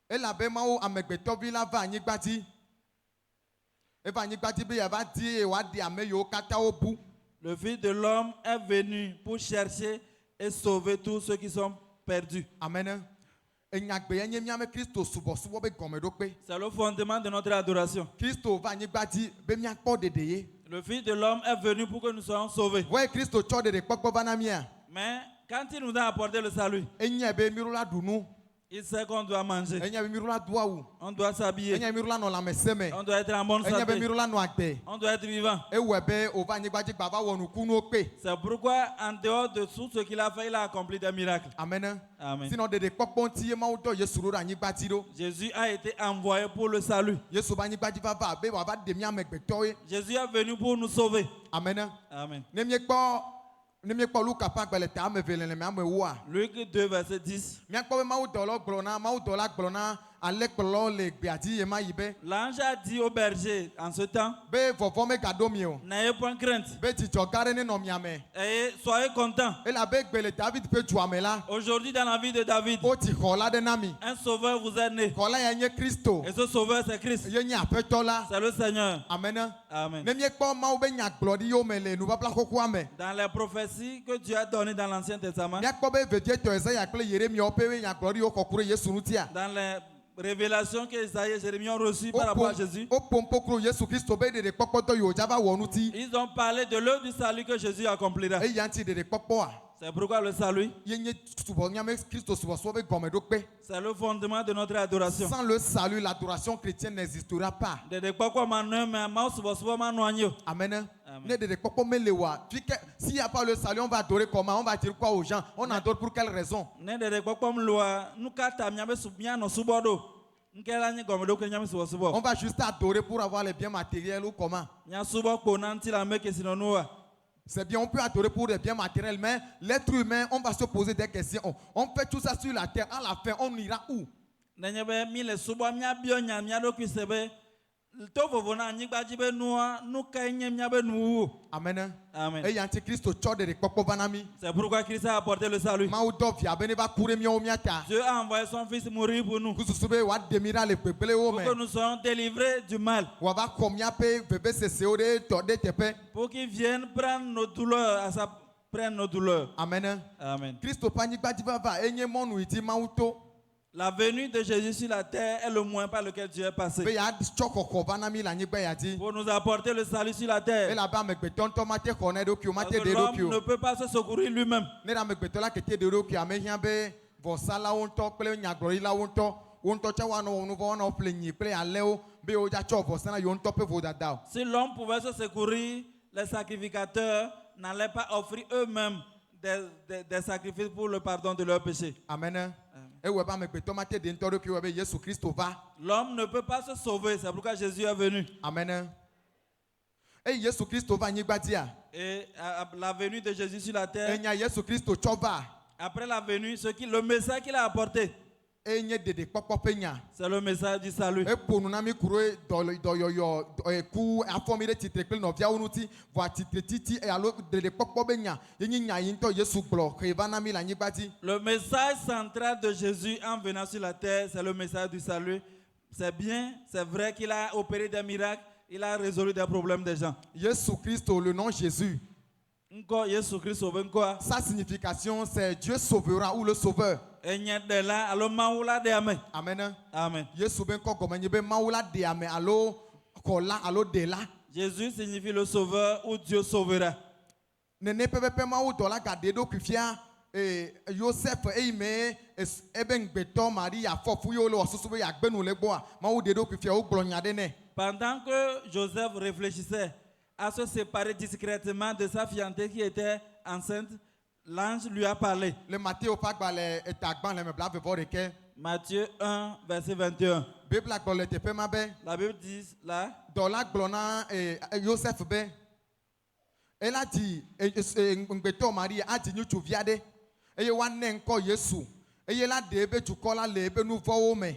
elabe Mawu amegbetɔvi la va anyigba dzi. Eva anyigba dzi be yeava di eye wòaɖi ame yiwo katã wobu. le Fils de l'homme est venu pour chercher et sauver tous ceux qui sont perdus. Amen. Enyagbe nye miame Kristo subɔsubɔ be gɔmeɖokpe. C'est le fondement de notre adoration. Kristo va anyigba dzi be miakpɔ ɖeɖe ye. Le Fils de l'homme est venu pour que nous soyons sauvés. Wɔe Kristo tsɔ ɖeɖekpɔkpɔ va na mia. Mais quand il nous a apporté le salut, Enye be miɖola ɖu nu. il sait qu'on doit manger, Enye be miɖola do awu. on doit s'habiller, Enye be miɖola nɔ lãmesẽ me. on doit être en bonne Enye be santé, miɖola nɔ agbe. on doit être vivant. Ewɔe be wòva anyigba dzi gba va wɔ nukunuwo kpe. C'est pourquoi, en dehors de tout ce qu'il a fait, il a accompli des miracles. Amen. Amen. Sinon ɖeɖekpɔkpɔ ŋuti ye Mawu dɔ Yesu ɖo ɖe anyigba dzi ɖo. Jésus a été envoyé pour le salut. Yesu be anyigba dzi va be wòava ɖe mía amegbetɔwoe. Jésus est venu pour nous sauver. Amen. Amen. Ne miekpɔ Luka ƒe agbalẽ ta ame eve le ame woa. Luc 2, verset 10. Míakpɔ be Mawudɔlawo gblɔ na ale kplɔlawo le gbea dzi ye ma yi be L'ange a dit au berger en ce temps, vɔvɔ megaɖo mi o. n'ayez point crainte, Be dzidzɔ gã aɖe nenɔ mia me. et soyez contents. Elabe gbe le David ƒe dua me la. Aujourd'hui, dans la vie de David, Wotsi xɔ la ɖe na mi. un sauveur vous est né. Xɔ la ya nye Kristo. Et ce sauveur, c'est Christ. Ye nye aƒetɔ la. C'est le Seigneur. Amen. Amen. Ne miekpɔ Mawu be nyagblɔɖi yiwo me le nubabla xoxoa me. Dans les prophéties que Dieu a données dans l'Ancien Testament, Míakpɔ be vevietɔ Esaya kple Yeremiawo ƒe nyagblɔɖi yiwo xɔ ku ɖe Yesu ŋutia. dans les révélations que Isaïe et Jérémie ont reçues par rapport à Jésus, Woƒo ŋkpokro Yesu Kristo be ɖeɖekpɔkpɔ dɔ yiwo dza va wɔ ŋuti. ils ont parlé de l'œuvre du salut que Jésus accomplira. Eya ŋuti ɖeɖekpɔkpɔa. C'est pourquoi le salut, Ye nye miame Kristo subɔsubɔ be gɔmeɖokpe. c'est le fondement de notre adoration. Sans le salut, l'adoration chrétienne n'existera pas. Ɖeɖekpɔkpɔ manɔe me amewo subɔsubɔ manɔ anyi o. Amen. Amen. Ne ɖeɖekpɔkpɔ mele oa, s'il n'y a pas le salut, on va adorer comment? On va dire quoi aux gens? On adore pour quelle raison? Ne ɖeɖekpɔkpɔ loa, nu ka ta miabe mianɔ subɔ ɖo? Nke la nye gɔmeɖokpe miame subɔsubɔ. On va juste adorer pour avoir les biens matériels ou comment? Miasubɔ kpo na ŋuti la me kesinɔnuwoa. C'est bien, on peut adorer pour les biens matériels, mais l'être humain, on va se poser des questions. On fait tout ça sur la terre. À la fin, on ira où? Nenye be mi le subɔ miabiɔ nya mia ɖokui se be to vovo na anyigba dzi be nua nu kae nye miabe nuwu. Amen. Amen. Et Antichrist tsɔ ɖeɖekpɔkpɔ va na mi. C'est pourquoi Christ a apporté le salut. Mawu dɔ via be ne va ku ɖe míawo míata. Dieu a envoyé son fils mourir pour nous, Kususu be wòaɖe mi ɖa le gbegblẽwo pour me. que nous soyons délivrés du mal, Wòava xɔ míaƒe vevesesewo ɖe tɔ ɖe teƒe. pour qu'il vienne prendre nos douleurs, prendre nos douleurs. Amen. Amen. Kristo ƒe anyigba dzi vava enye mɔnu yi dzi Mawu to. La venue de Jésus sur la terre est le moyen par lequel Dieu est be passé yeatsɔ xɔxɔ va na mi le anyigba ya dzi. pour nous apporter le salut sur la terre. Elabe amegbetɔ ŋutɔ mate xɔ na eɖokui o, Parce mate que ɖe l'homme eɖokui ne o. peut pas se secourir lui-même. Ne ɖe amegbetɔ la kete ɖe eɖokui amehiã be vɔsalawo ŋutɔ kple nyagblɔɖilawo ŋutɔ wo ŋutɔ tsɛ woanɔ wɔ nu vɔ woanɔ ƒle nyi kple alẽwo be wodzatsɔ vɔsa na yewo ŋutɔ ƒe vodada o. Si l'homme pouvait se secourir, les sacrificateurs n'allaient pas offrir eux-mêmes des sacrifices pour le pardon de leurs péchés. Amen. Ewɔ be amegbetɔ mate ɖe ŋutɔ ɖokui wɔ be Yesu Kristo va. L'homme ne peut pas se sauver, c'est pourquoi Jésus est venu. Amen. Eye Yesu Kristo va anyigba dzia. Et à la venue de Jésus sur la terre, Enya Yesu Kristo tsɔ va. après la venue, le message qu'il a apporté, Enye ɖeɖekpɔkpɔ ƒe nya. c'est le message du salut. Eƒo nu na mi ku ɖo dɔyɔyɔ ku afɔ mi ɖe tsitre kple nɔviawo ŋuti vɔ atsitre titi alo ɖeɖekpɔkpɔ be nya yenye nya yi ŋutɔ Yesu gblɔ xe va na mi le anyigba dzi. Le message central de Jésus en venant sur la terre, c'est le message du salut. C'est bien, c'est vrai qu'il a opéré des miracles, il a résolu des problèmes des gens. Yesu Kristo, le nom Jésus. Encore Jésus Christ sauve quoi? Sa signification c'est Dieu sauvera ou le sauveur. Amen. Amen. Yesu ben ŋkɔ gɔme nye be Mawu la ɖe ame alo xɔla alo ɖela. Jésus signifie le sauveur ou Dieu sauvera. Nene pɛpɛpɛ Mawu dɔ la gaɖe eɖokui fia Yosef eyi me ebe ŋgbetɔ Maria fɔfu ye wole wɔ susu be yeagbe nu le gbɔa Mawu ɖe eɖokui fia wogblɔ nya ɖe nɛ. Pendant que Joseph réfléchissait à se séparer discrètement de sa fiancée qui était enceinte, l'ange lui a parlé. Le Matthieu ƒe agbalẽ etagbalẽ me blaeve-vɔ-ɖekɛ. Matthieu 1, verset 21. Bibla gblɔ le teƒe ma be La Bible dit là, dɔ la gblɔ na Yosef be ela dzi ŋgbetɔ Maria adzi ŋutsuvi aɖe eye woanɛ ŋkɔ Yesu eye la ɖe ebe dukɔ la le ebe nu vɔwo me.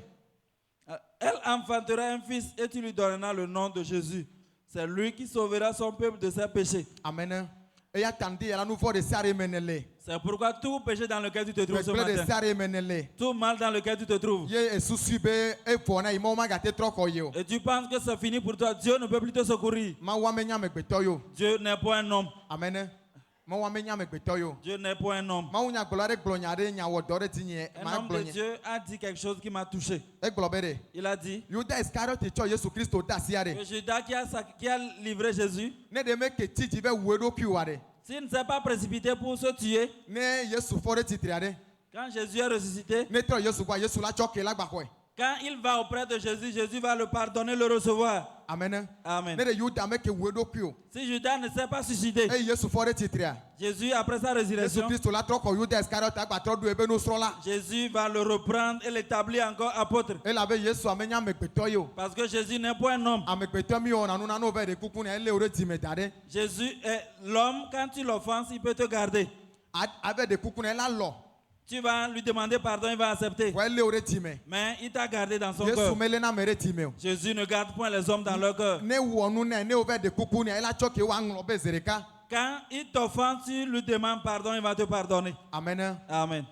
elle enfantera un fils et tu lui donneras le nom de Jésus. C'est lui qui sauvera son peuple de ses péchés. Amen. Eya ta ŋdi yela nu vɔ ɖe sia ɖe me ne le. C'est pourquoi tout péché dans lequel tu te trouves ce Gbegblẽ ɖe matin, sia ɖe me ne le. tout mal dans lequel tu te trouves, Ye esusu be evɔ na yi mawo magate trɔ xɔ ye o. et tu penses que c'est fini pour toi, Dieu ne peut plus te secourir. Mawu amenya amegbetɔ yo. Dieu n'est pas un homme. Amen. Mawu amenya amegbetɔ yo. Dieu n'est pas un homme. Mawu nyagblɔ aɖe gblɔ nya ɖe nya wɔ dɔ ɖe tinye Un ma homme de gblɔ nye. Dieu a dit quelque chose qui m'a touché. Egblɔ be ɖe. Il a dit Yuda Iskariote tsɔ Yesu Kristo de asi aɖe. que Judas qui a livré Jésus, Ne ɖe me ke tsi dzi be wu eɖokui o aɖe. s'il ne s'est pas précipité pour se tuer, Ne Yesu fɔ ɖe tsitre aɖe. quand Jésus est ressuscité, Ne trɔ Yesu gbɔ Yesu la tsɔ ke la gbaxɔe. quand il va auprès de Jésus, Jésus va le pardonner, le recevoir. Amen. Amen. Ne ɖe Yuda me ke wu eɖokui o. Si Judas ne s'est pas suicidé, Eye Yesu fɔ ɖe tsitrea. Jésus, après sa Yesu résurrection, Kristo la trɔ kɔ Yuda Iskariote agba trɔ ɖo ebe nusrɔ̃la. Jésus va le reprendre et l'établir encore apôtre. Elabe Yesu amenya amegbetɔ ye o. Parce que Jésus n'est pas un homme. Amegbetɔ mi wɔna nunana va ɖe kuku ne ele wo ɖe dzime da ɖe. Jésus est l'homme, quand tu l'offenses, il peut te garder. Ave ɖe kuku ne ela lɔ. Tu vas lui demander pardon, il va accepter. Vɔ ele wo ɖe dzime. Mais il t'a gardé dans son Yesu cœur. mele na ame ɖe dzime o. Jésus ne garde point les hommes dans leur cœur. Ne wɔ nu nɛ ne wo va ɖe kuku ne ela tsɔ ke woaŋlɔ be zi ɖeka. Quand il t'offense, tu lui demandes pardon, il va te pardonner. Amen. Amen.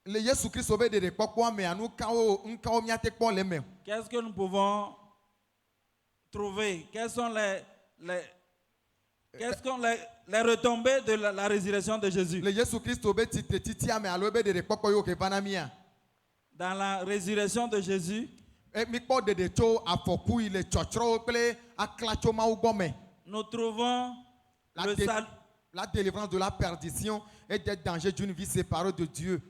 Le Yesu Kristo be ɖeɖekpɔkpɔa mea nukawo míate kpɔ le eme. Qu'est-ce que nous pouvons trouver? Quelles sont les retombées de la résurrection de Jésus? Le Yesu Kristo be tsitre titia me alo ebe ɖeɖekpɔkpɔ yewo ke va na mia. Dans la résurrection de Jésus, Mikpɔ ɖeɖe tso afɔku yi le tsɔtsrɔ̃wo kple akla tso Mawu gbɔ me. nous trouvons le salut. La délivrance de la perdition et des dangers d'une vie séparée de Dieu.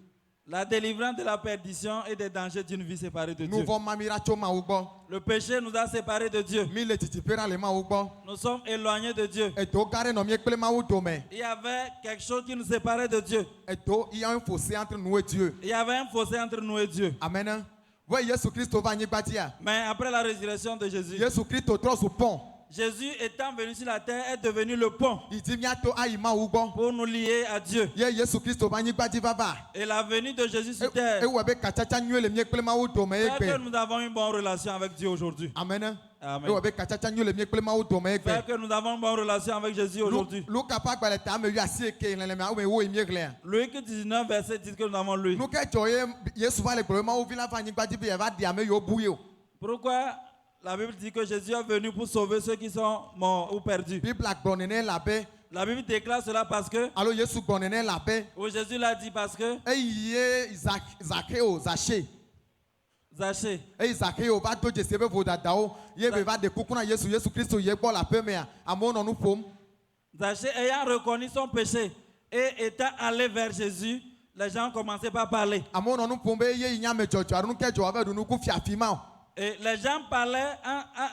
La délivrance de la perdition et des dangers d'une vie séparée de Nous Dieu. vɔ mamira tso Mawu gbɔ. Le péché nous a séparés de Dieu. Mi le tsitsipena le Mawu gbɔ. Nous sommes éloignés de Dieu. Edo gã ɖe nɔ mie kple Mawu dome. Il y avait quelque chose qui nous séparait de Dieu. Edo il y a un fossé entre nous et Dieu. Il y avait un fossé entre nous et Dieu. Amen. Vɔ Yesu Kristo va anyigba dzia. Mais après la résurrection de Jésus, Yesu Kristo trɔ zu pɔn. Jésus étant venu sur la terre est devenu le pont Ìdí miato ayi Mawu gbɔ. pour nous lier à Dieu. Ye Yesu Kristo va anyigba dzi vava. Et la venue de Jésus sur terre Ewɔ be katsatsa nyuie le mie kple Mawu dome fait que egbe. nous avons une bonne relation avec Dieu aujourd'hui. Amen. Amen. Ewɔ be katsatsa nyuie le mie kple Mawu dome egbe. Fait que nous avons une bonne relation avec Jésus aujourd'hui. Luka ƒe agbalẽ ta ame wi asi eke leleme ame wo yi mie glẽa. Luc 19, verset 10 que nous avons lu. Nu ke dzɔ ye Yesu va le gblɔ be Mawu vi la va anyigba dzi be yeva ɖi ame yiwo bu ye o. Pourquoi la Bible dit que Jésus est venu pour sauver ceux qui sont morts ou perdus? Bibla gblɔ nene labe La Bible déclare cela parce que, alo yesu gbɔ nene labe ou Jésus l'a dit parce que, eyi ye zakeo zache Zachée, eyi zakeo va do dzese be vodadawo ye be va de kuku na yesu kristo ye gbɔ le aƒemea amewo nɔ nu ƒom. Zachée ayant reconnu son péché et étant allé vers Jésus, les gens commençaient par parler. amewo nɔ nu ƒom be ye yi nyame dzɔdzɔ alo nu ke dzɔ ave ɖu nuku fiafi ma o. Et les gens parlaient,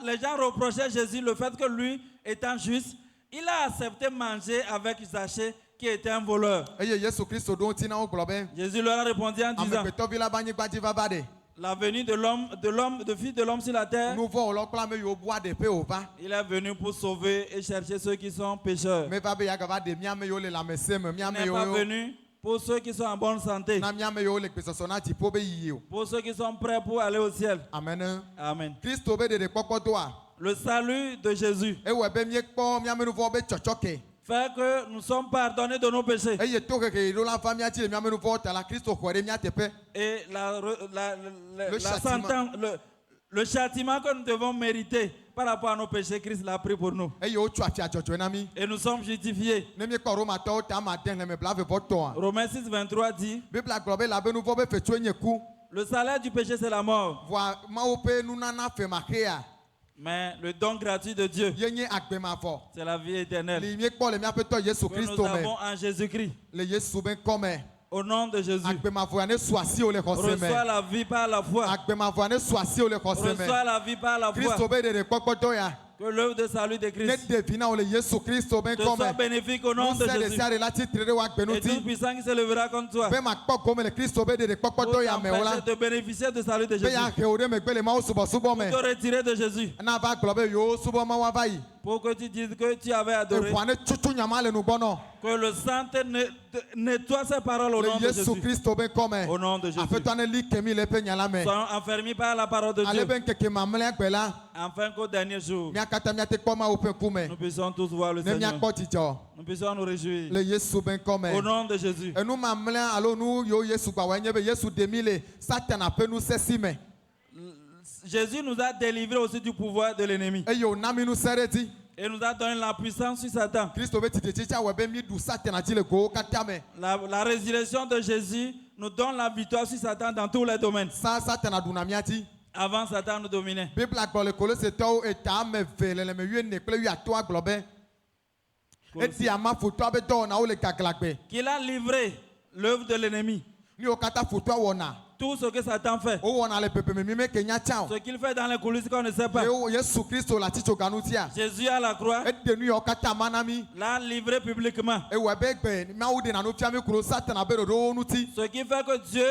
les gens reprochaient Jésus le fait que lui, étant juste, il a accepté manger avec Zachée qui était un voleur. eye yesu kristo ɖo ŋuti na wo gblɔ be Jésus leur a répondu en disant, amegbetɔvi la be anyigba va ɖe la venue de fils de l'homme sur la terre, nu vɔ wòlɔ kple ame yiwo bua ɖe pe wòva il est venu pour sauver et chercher ceux qui sont pécheurs. meva be yagava ɖe míame yiwo le lãmesẽ me Il míame n'est pas yiwo venu pour ceux qui sont en bonne santé, na míame yiwo le gbesɔsɔ na dziƒo be yiyi o. pour ceux qui sont prêts pour aller au ciel. amen. Amen. kristo be ɖeɖekpɔkpɔ doa Le salut de Jésus ewɔe be míekpɔ míame nu vɔwo be tsɔtsɔke fait que nous sommes pardonnés de nos péchés. eye to xexi ɖo la va mía dzi le míame nu vɔwo ta la kristo xɔe ɖe mía teƒe Et Le la châtiment. sentence, le châtiment que nous devons mériter par rapport à nos péchés, Christ l'a pris pour nous. eye wotsɔ afia dzɔdzɔe na mí. Et nous sommes justifiés. ne míekpɔ romatɔwo ta ame ade xlẽme blaeve-vɔ-tɔ̃a Romains 6, 23 dit, biblia gblɔ be labe nu vɔ be fetsoe nye ku le salaire du péché, c'est la mort. vɔa mawo ƒe nunana femaxea Mais le don gratuit de Dieu, ye nye agbemavɔ c'est la vie éternelle li míekpɔ le míaƒe tɔ yesu que nous kristo me avons en Jésus-Christ. le yesu be ŋkɔme. Au nom de Jésus, agbemavɔa ne su asiwo le xɔse me reçois la vie par la foi. agbemavɔa ne su asiwo le xɔse me Reçois la vie par la kristo foi. be ɖeɖekpɔkpɔ dɔ ya Que l'œuvre de salut de ne Christ ɖevi na wo le yesu kristo be te soit ŋkɔme bénéfique au nom de nusẽ ɖe Jésus. sia ɖe la tsitre ɖe wo agbe Et tout ŋuti puissant qui se lèvera contre toi be makpɔ gome le kristo be ɖeɖekpɔkpɔ pour dɔ ya me wo la t'empêcher de bénéficier du salut de be Jésus. yahe wo ɖe megbe le mawo subɔsubɔ me Te retirer de Jésus na va gblɔ be yewo subɔ mawo ava yi pour que tu dises que tu avais adoré. eʋua ne tutu nyama le nugbɔnɔ Que le sang te nettoie ces paroles au nom le de yesu Jésus. kristo be ŋkɔme Au nom de Jésus. aƒetɔ ne li kemi le eƒe nya la me Soyons enfermés par la parole de ale Dieu. be ŋkeke mamlɛa gbe la Afin qu'au dernier jour, mía katã míate kpɔ mawo ƒe ŋkume nous puissions tous voir le ne Seigneur. míakpɔ dzidzɔ Nous puissions nous réjouir. le yesu be Au ŋkɔme nom de Jésus. enu mamlɛa alo nu yiwo yesu gbawoe nye be yesu ɖe mí le satana ƒe nusẽsi me Jésus nous a délivrés aussi du pouvoir de l'ennemi. eye wòna mí nusẽ ɖe dzi Et nous a donné la puissance sur Satan. kristo be titetsitsi awɔe be mí ɖu satana dzi le gowo katã me La résurrection de Jésus nous donne la victoire sur Satan dans tous les domaines. sa satana ɖuna mía dzi Avant, Satan nous dominait. biblia gblɔ le kolosetɔwo eta ame eve leleme 14 kple 18 gblɔ be eti ama futɔa be dɔwɔnawo le gaglagbe Qu'il a livré l'œuvre de l'ennemi. nu yiwo katã futɔa wɔna Tout ce que Satan fait. wowɔna le pepeme mi meke nya tsã o Ce qu'il fait dans les coulisses qu'on ne sait pas. yesu kristo le atitsoga ŋutia Jésus à la croix eɖe nu yiwo katã ma na mí l'a livré publiquement. ewɔe be gbe mawu ɖena nu fia mí kuro satana be ɖoɖowo ŋuti Ce qui fait que Dieu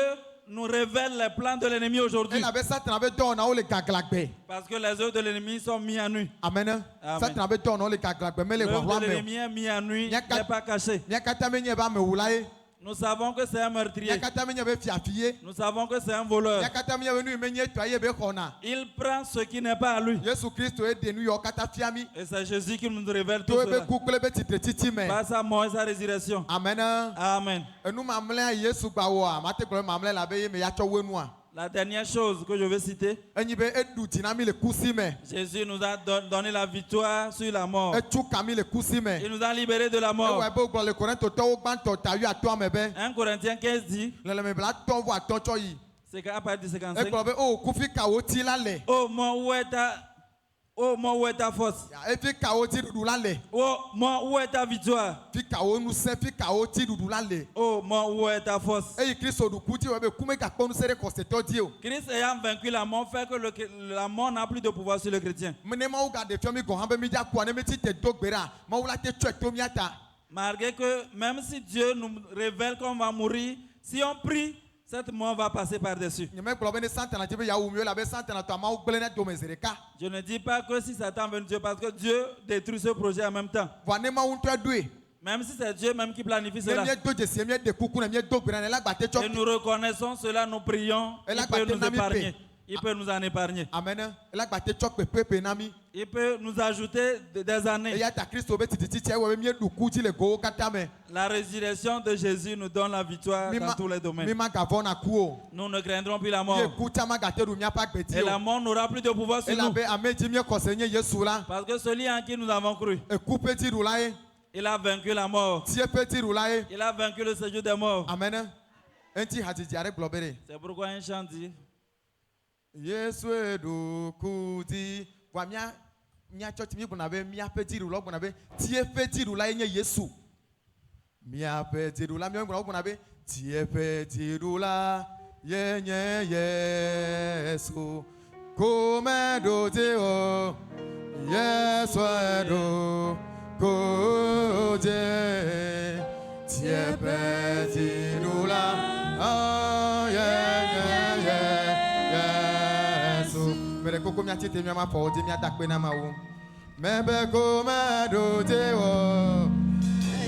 nous révèle les plans de l'ennemi aujourd'hui. elabe satana be dɔwɔnawo le gaglagbe Parce que les œuvres de l'ennemi sont mises à nu. amen Amen. satana be dɔwɔnawo le gaglagbe mele L'œuvre ʋaʋã de me o l'ennemi est mise à nu, Mia n'est pas cachée. mía katã menye be amewula ye Nous savons que c'est un mía meurtrier. katã menye be fiafi ye Nous savons que c'est un voleur. mía katã menye be nu yi menye tɔa ye be xɔna Il prend ce qui n'est pas à lui. yesu kristo eɖe nu yiwo katã fia mí Et c'est Jésus qui nous révèle tout to ebe cela. ku kple be tsitretsitsi me Par sa mort et sa résurrection. amen Amen. enu mamlɛa yesu gba wɔa mate gblɔ be mamlɛ la be ye me ya tsɔ wo enua La dernière chose que je vais citer, enyi be eɖu dzi na mí le kusi me Jésus nous a donné la victoire sur la mort. etsu ka mí le kusi me Il nous a libérés de la mort. ewɔe be wogblɔ le korintotɔwo gbãtɔ ta 8 me be 1 Corinthiens 15 dit, leleme blatɔ vɔ atɔ tsɔ yi c'est qu'à partir de 55, egblɔ be o kufi kawo ti la le oh mort, où est ta force? efi kawo ti ɖuɖu la le Oh mort, où est ta victoire? fi kawo ŋusẽ fi kawo ti ɖuɖu la le Oh mort, où est ta force? eye kristo ɖu ku dzi wɔ be ku megakpɔ nusẽ ɖe xɔsetɔ dzi o Christ ayant vaincu la mort fait que la mort n'a plus de pouvoir sur le chrétien. ne mawu gaɖe fiɔ mí gɔ hã be mí dza kpɔa ne mí ti te do gbe ɖa mawu la te tsɔe to mía ta Malgré que même si Dieu nous révèle qu'on va mourir, si on prie, cette mort va passer par-dessus. nyemegblɔ be ne satana dzi be yeawu mi o elabe satana tɔ amawo gblẽ ɖe dome zi ɖeka Je ne dis pas que si Satan veut Dieu, parce que Dieu détruit ce projet en même temps. vɔa ne mawu ŋutɔ ɖoe Même si c'est Dieu même qui planifie ne cela. míedo dzesie míeɖe kuku ne míedo gbe ɖa ne la gbate Et tsɔ nous reconnaissons cela, nous prions. Et la Il peut nous baptême n'a mis épargner. paix. Il peut nous en épargner. amen ela gbate tsɔ kpeƒeƒe na mí Il peut nous ajouter des années. eya ta kristo be tititsitsia ewɔ be míeɖu ku dzi le gowo katã me La résurrection de Jésus nous donne la victoire dans tous les mí domaines. magavɔna ku o Nous ne craindrons plus la ye mort. ku tsã magate ɖu míaƒe agbe Et dzi la o mort n'aura plus de pouvoir sur nous. elabe ame dzi míexɔse nye yesu la Parce que celui en qui nous avons cru, eku ƒe dziɖula ye Il a vaincu la mort. Tie petit roulaye. Il a vaincu le séjour des morts. Amen. Enti hadiji are globere. C'est pourquoi un chant dit Yesu edu kuti. Wa mia church mi bunabe mia petit roulaye bunabe. Tie petit roulaye nye Yesu. Mia petit roulaye mi bunabe. Tie petit roulaye nye Yesu. Come do Teo. Yesu edu kuti. Tie petit roulaye. Oh yeah. Yesu. Mere koko mi atite mi ama fo di mi adakpe na ma wo. Mebe ko ma do te wo.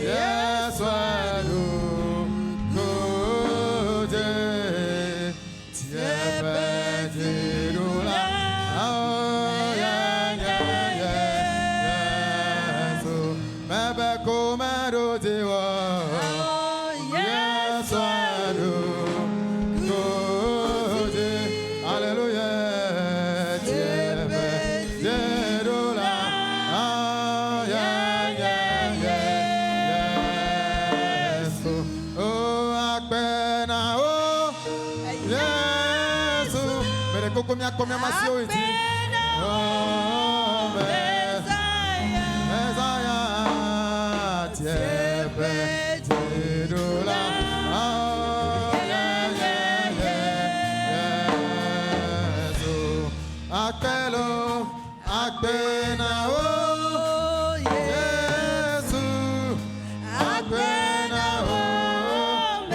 Yesu adu ko te. Tie petit roulaye. Oh yeah. Yesu. Mebe ko ma do te wo. Yesu adu ko te. Hallelujah. Tie petit roulaye. Oh yeah. Yesu. Oh akpena oh. Yesu. Mere koko mi akomi amasi o iti. Oh Messiah. Tie petit roulaye. Oh yeah. Yesu. Akpelo. Akpena oh. Yesu. Akpena oh.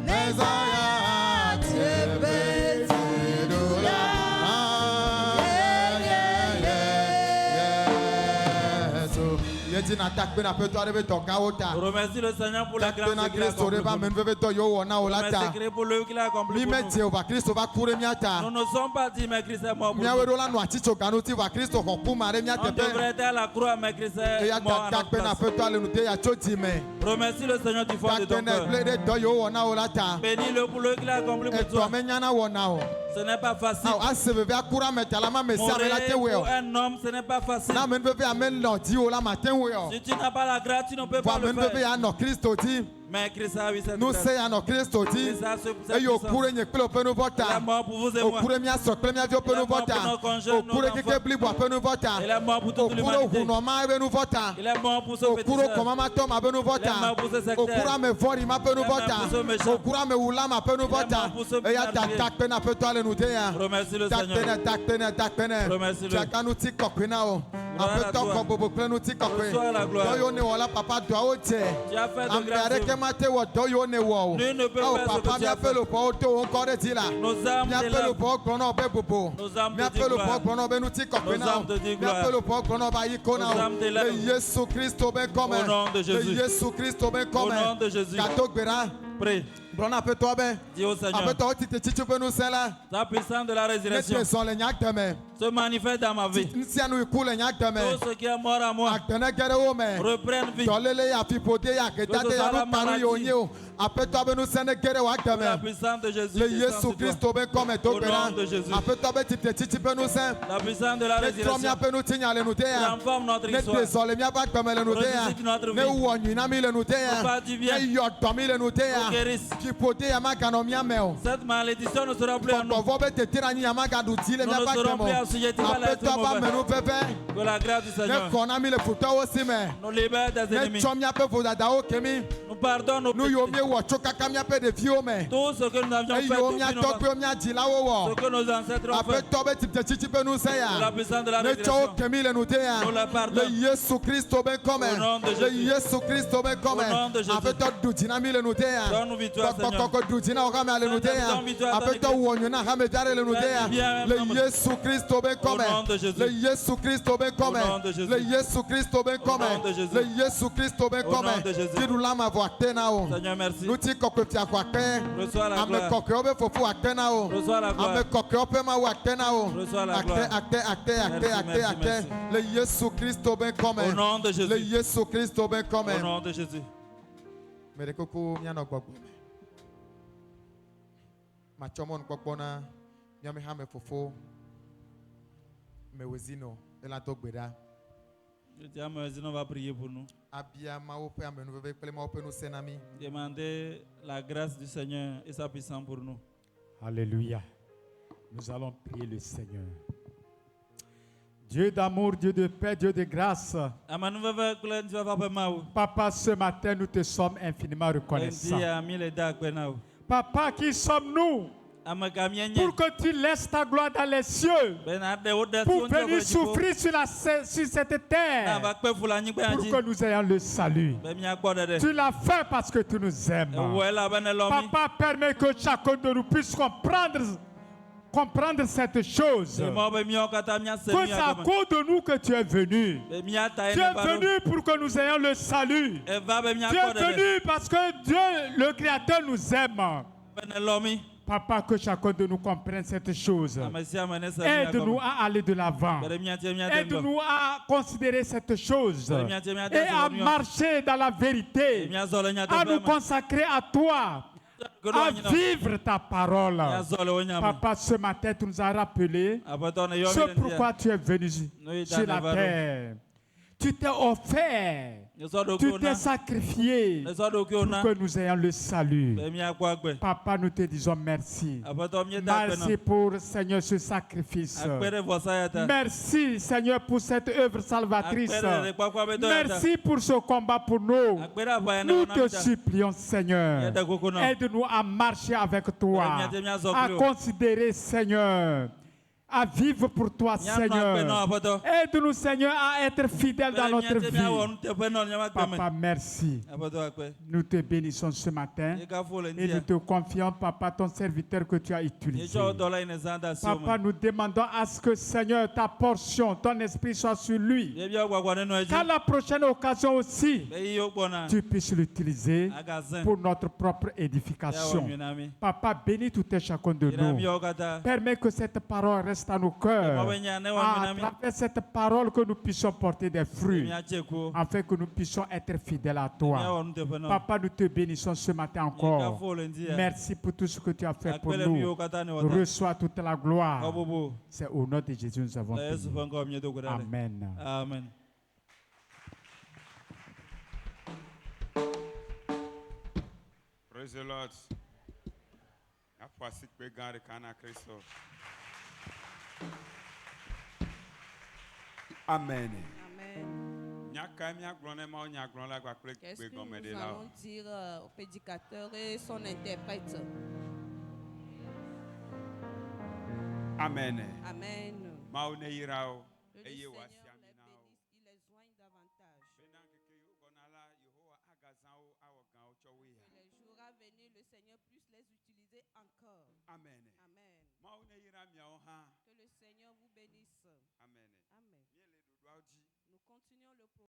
Messiah. Tie petit roulaye. Ah yeah. Yesu. Yeti na takpena peto arebe toka ota. remercie le Seigneur pour la grâce Takpena qu'il a Kristo accomplie reba pour nous. menveve to yo wona olata. Remercie pour l'œuvre qu'il a accompli Mi pour nous. meti over Kristo va kure miata. Nous ne sommes pas dit, mais Christ est mort pour nous. Miawerola no achicho ganuti va Kristo hokuma re On devrait miatepe. être à la croix, mais Christ est Eya mort à notre takpena place. peto alenute ya chotime. Remercie le Seigneur du fond de ton Takpena cœur. blede to yo wona olata. Bénis-le pour l'œuvre qu'il a accompli pour Eto toi. menyana wona o. Ce n'est pas facile. Now asebebe akura metalama mesi Mourir amela te pour weo. un homme, ce n'est pas facile. Na menveve amen no di o la matin weo. Si tu n'as pas la grâce, tu ne peux pas Va le menveve faire. ya no Kristo ti. Mais Christ a eu cette Nu grâce. se ya no Kristo ti. Christ a cette Eyo puissance. kure nye kpelo penu Il est vota. mort pour vous et moi. Okure mia sokle mia vio penu Il est mort vota. pour nos congés, Okure nos keke enfants. blibo penu vota. Il est mort pour toute Okure l'humanité. hunoma penu vota. Il est mort pour ce Okuro pétisseur. komama to ma penu Il est vota. mort pour ce sectaire. Okura me vori ma penu Il est mort vota. pour ce méchant. Okura me wula ma penu vota. mort pour ce Eya meurtrier. tak pena peto ale nude ya. Remercie le Seigneur. Tak pene. Remercie-le. Chakanu ti kokpena o. Gloire à Apeto toi. ko bobo plenu ti kokpe. Reçois la gloire. Doyo ne wala papa do o je. Tu as fait de Ambe grâce. areke mate wo doyo ne wo. Nul ne peut Oh faire ce papa que tu mi as apelo fait. po to on kore ti la. Nos âmes Mi apelo t'élèvent. po kono be bobo. Nos âmes Mi te disent apelo po gloire. kono be nu ti kokpe Nos na. âmes te disent Mi gloire. apelo po kono ba yi kona. Nos âmes t'élèvent. Le Yesu Christo ben come. Au nom de Jésus. Le Yesu Christo ben Au come. nom de Jésus. Kato gbera. Prie. Brona pe to be. Dis au Seigneur. Ape to ti te chichu be nu sela. Ta puissance de la Ne résurrection te son le nyak teme. se manifeste dans ma vie. Nsi anu iku le nyak teme. Tout ce qui est mort à moi Akene gere wo me. reprenne vie. Tɔlele ya fipode ya ketate ya nu kpanu ya onye o. Apetɔ be nu sɛnɛ gere wa La tɛmɛ. puissance de Jésus. Le descend Yesu sur toi. Kristo be kɔmɛ to Au gbera. nom de Jésus. Apetɔ be tite titi be nu sɛn. La puissance de la Ne trɔ résurrection miaƒe nu tinya le nu de ya. transforme notre Ne histoire. dezɔle miaƒe agbeme le nu de ya. Revisite notre Ne vie. wɔ nyuina mi le nu de ya. Nous du bien. Ne yɔ dɔ mi le nu de ya. Nous guérisse. Fipode ya maganɔ miame o. Cette malédiction ne sera plus à nous. Tɔtɔvɔ be tete ɖe anyi ya magaɖu di le Nous ne miaƒe serons agbeme plus o. assujettis à l'être Apetɔ ba mauvais. menu veve. Que la grâce du Ne Seigneur kɔna mi le futɔwo si me. nous libère des Ne ennemis. tsɔ miaƒe vodadawo ke mi. Nous pardonnons Nu nos yiwo péchés. miewɔ tso kaka miaƒe ɖeviwo me. Tout ce que nous avions fait Eyiwo depuis nos miatɔgbewo miadzilawo ce wɔ. que nos ancêtres ont fait. Aƒetɔ be titetsitsi ƒe ŋusẽ De la ya. puissance de la Ne tsɔ wo résurrection. ke mi le nu de ya. Nous la Le pardonnons. Yesu Kristo be Au nom kɔmɛ. de Le Jésus. Yesu Kristo be Au nom kɔmɛ. de Jésus. Aƒetɔ du dzi na mi le nu de ya. Donne-nous victoire, Seigneur. Kɔkɔkɔ du dzi na wo hã me le nu de ya. Donne victoire, Aƒetɔ Seigneur. wɔ nyo na hame da ɖe le nu de ya. Fais du bien, Le même Yesu Kristo be Au nom kɔmɛ. de Jésus. Le Yesu Kristo be Au nom de kɔmɛ. Jésus. Le Yesu Kristo be nom de kɔmɛ. Jésus. Le Yesu Kristo be Au nom de kɔmɛ. Jésus. Dziɖula ma vɔ akpe na wo. Seigneur, merci. Nuti kɔkɔe fia xɔ akpe. Reçois la Ame gloire. kɔkɔewo be fofo akpe na wo. Reçois la Ame gloire. kɔkɔewo ƒe mawu akpe na wo. Reçois la Akpe gloire. akpe akpe akpe Merci, akpe merci, akpe. merci. Le Yesu Kristo be Au kɔmɛ. nom de Le Jésus. Yesu Kristo be Au kɔmɛ. nom de Jésus. Mɛ ɖe koko mianɔ gbɔgbɔ me. Matsɔ mɔnukpɔkpɔ na miame hã me fofo me wòzinɔ ela do gbe ɖa. Je dis à Moïse, on va prier pour nous. abia mawo ƒe amenuveve kple mawo ƒe ŋusẽ na mí. Demandez la grâce du Seigneur et sa puissance pour nous. Alléluia. Nous allons prier le Seigneur. Dieu d'amour, Dieu de paix, Dieu de grâce. Papa, ce matin, nous te sommes infiniment reconnaissants. Papa, qui sommes-nous pour que tu laisses ta gloire dans les cieux, pour venir souffrir sur cette terre, pour que nous ayons le salut. Tu l'as fait parce que tu nous aimes. Papa, permet que chacun de nous puisse comprendre cette chose. Que c'est à cause de nous que tu es venu. Tu es venu pour que nous ayons le salut. Tu es venu parce que Dieu, le Créateur, nous aime. Papa, que chacun de nous comprenne cette chose. Aide-nous à aller de l'avant. Aide-nous à considérer cette chose et à marcher dans la vérité, à nous consacrer à toi, à vivre ta parole. Papa, ce matin, tu nous as rappelé ce pourquoi tu es venu sur la terre. Tu t'es offert, tu t'es sacrifié pour que nous ayons le salut. Papa, nous te disons merci. Merci pour, Seigneur, ce sacrifice. Merci, Seigneur, pour cette œuvre salvatrice. Merci pour ce combat pour nous. Nous te supplions, Seigneur. Aide-nous à marcher avec toi, à considérer, Seigneur, à vivre pour toi, Seigneur. Aide-nous, Seigneur, à être fidèles dans notre vie. Papa, merci. Nous te bénissons ce matin et nous te confions, Papa, ton serviteur que tu as utilisé. Papa, nous demandons à ce que, Seigneur, ta portion, ton esprit soit sur lui. Qu'à la prochaine occasion aussi, tu puisses l'utiliser pour notre propre édification. Papa, bénis tout et chacun de nous. Permets que cette parole reste à nos cœurs, à travers cette parole que nous puissions porter des fruits, afin que nous puissions être fidèles à toi. Papa, nous te bénissons ce matin encore. Merci pour tout ce que tu as fait pour nous. Reçois toute la gloire. C'est au nom de Jésus nous avons prié. Amen. Amen. Praise the Lord. Voici que regarde Cana Christo. Amen. Qu'est-ce que nous allons dire au prédicateur et son interprète? Amen. Amen. Le Seigneur les bénisse, il les soigne davantage. Les jours à venir, le Seigneur puisse les utiliser encore. Amen. Amen. Que le Seigneur vous bénisse. Amen. Amen. Nous continuons le programme.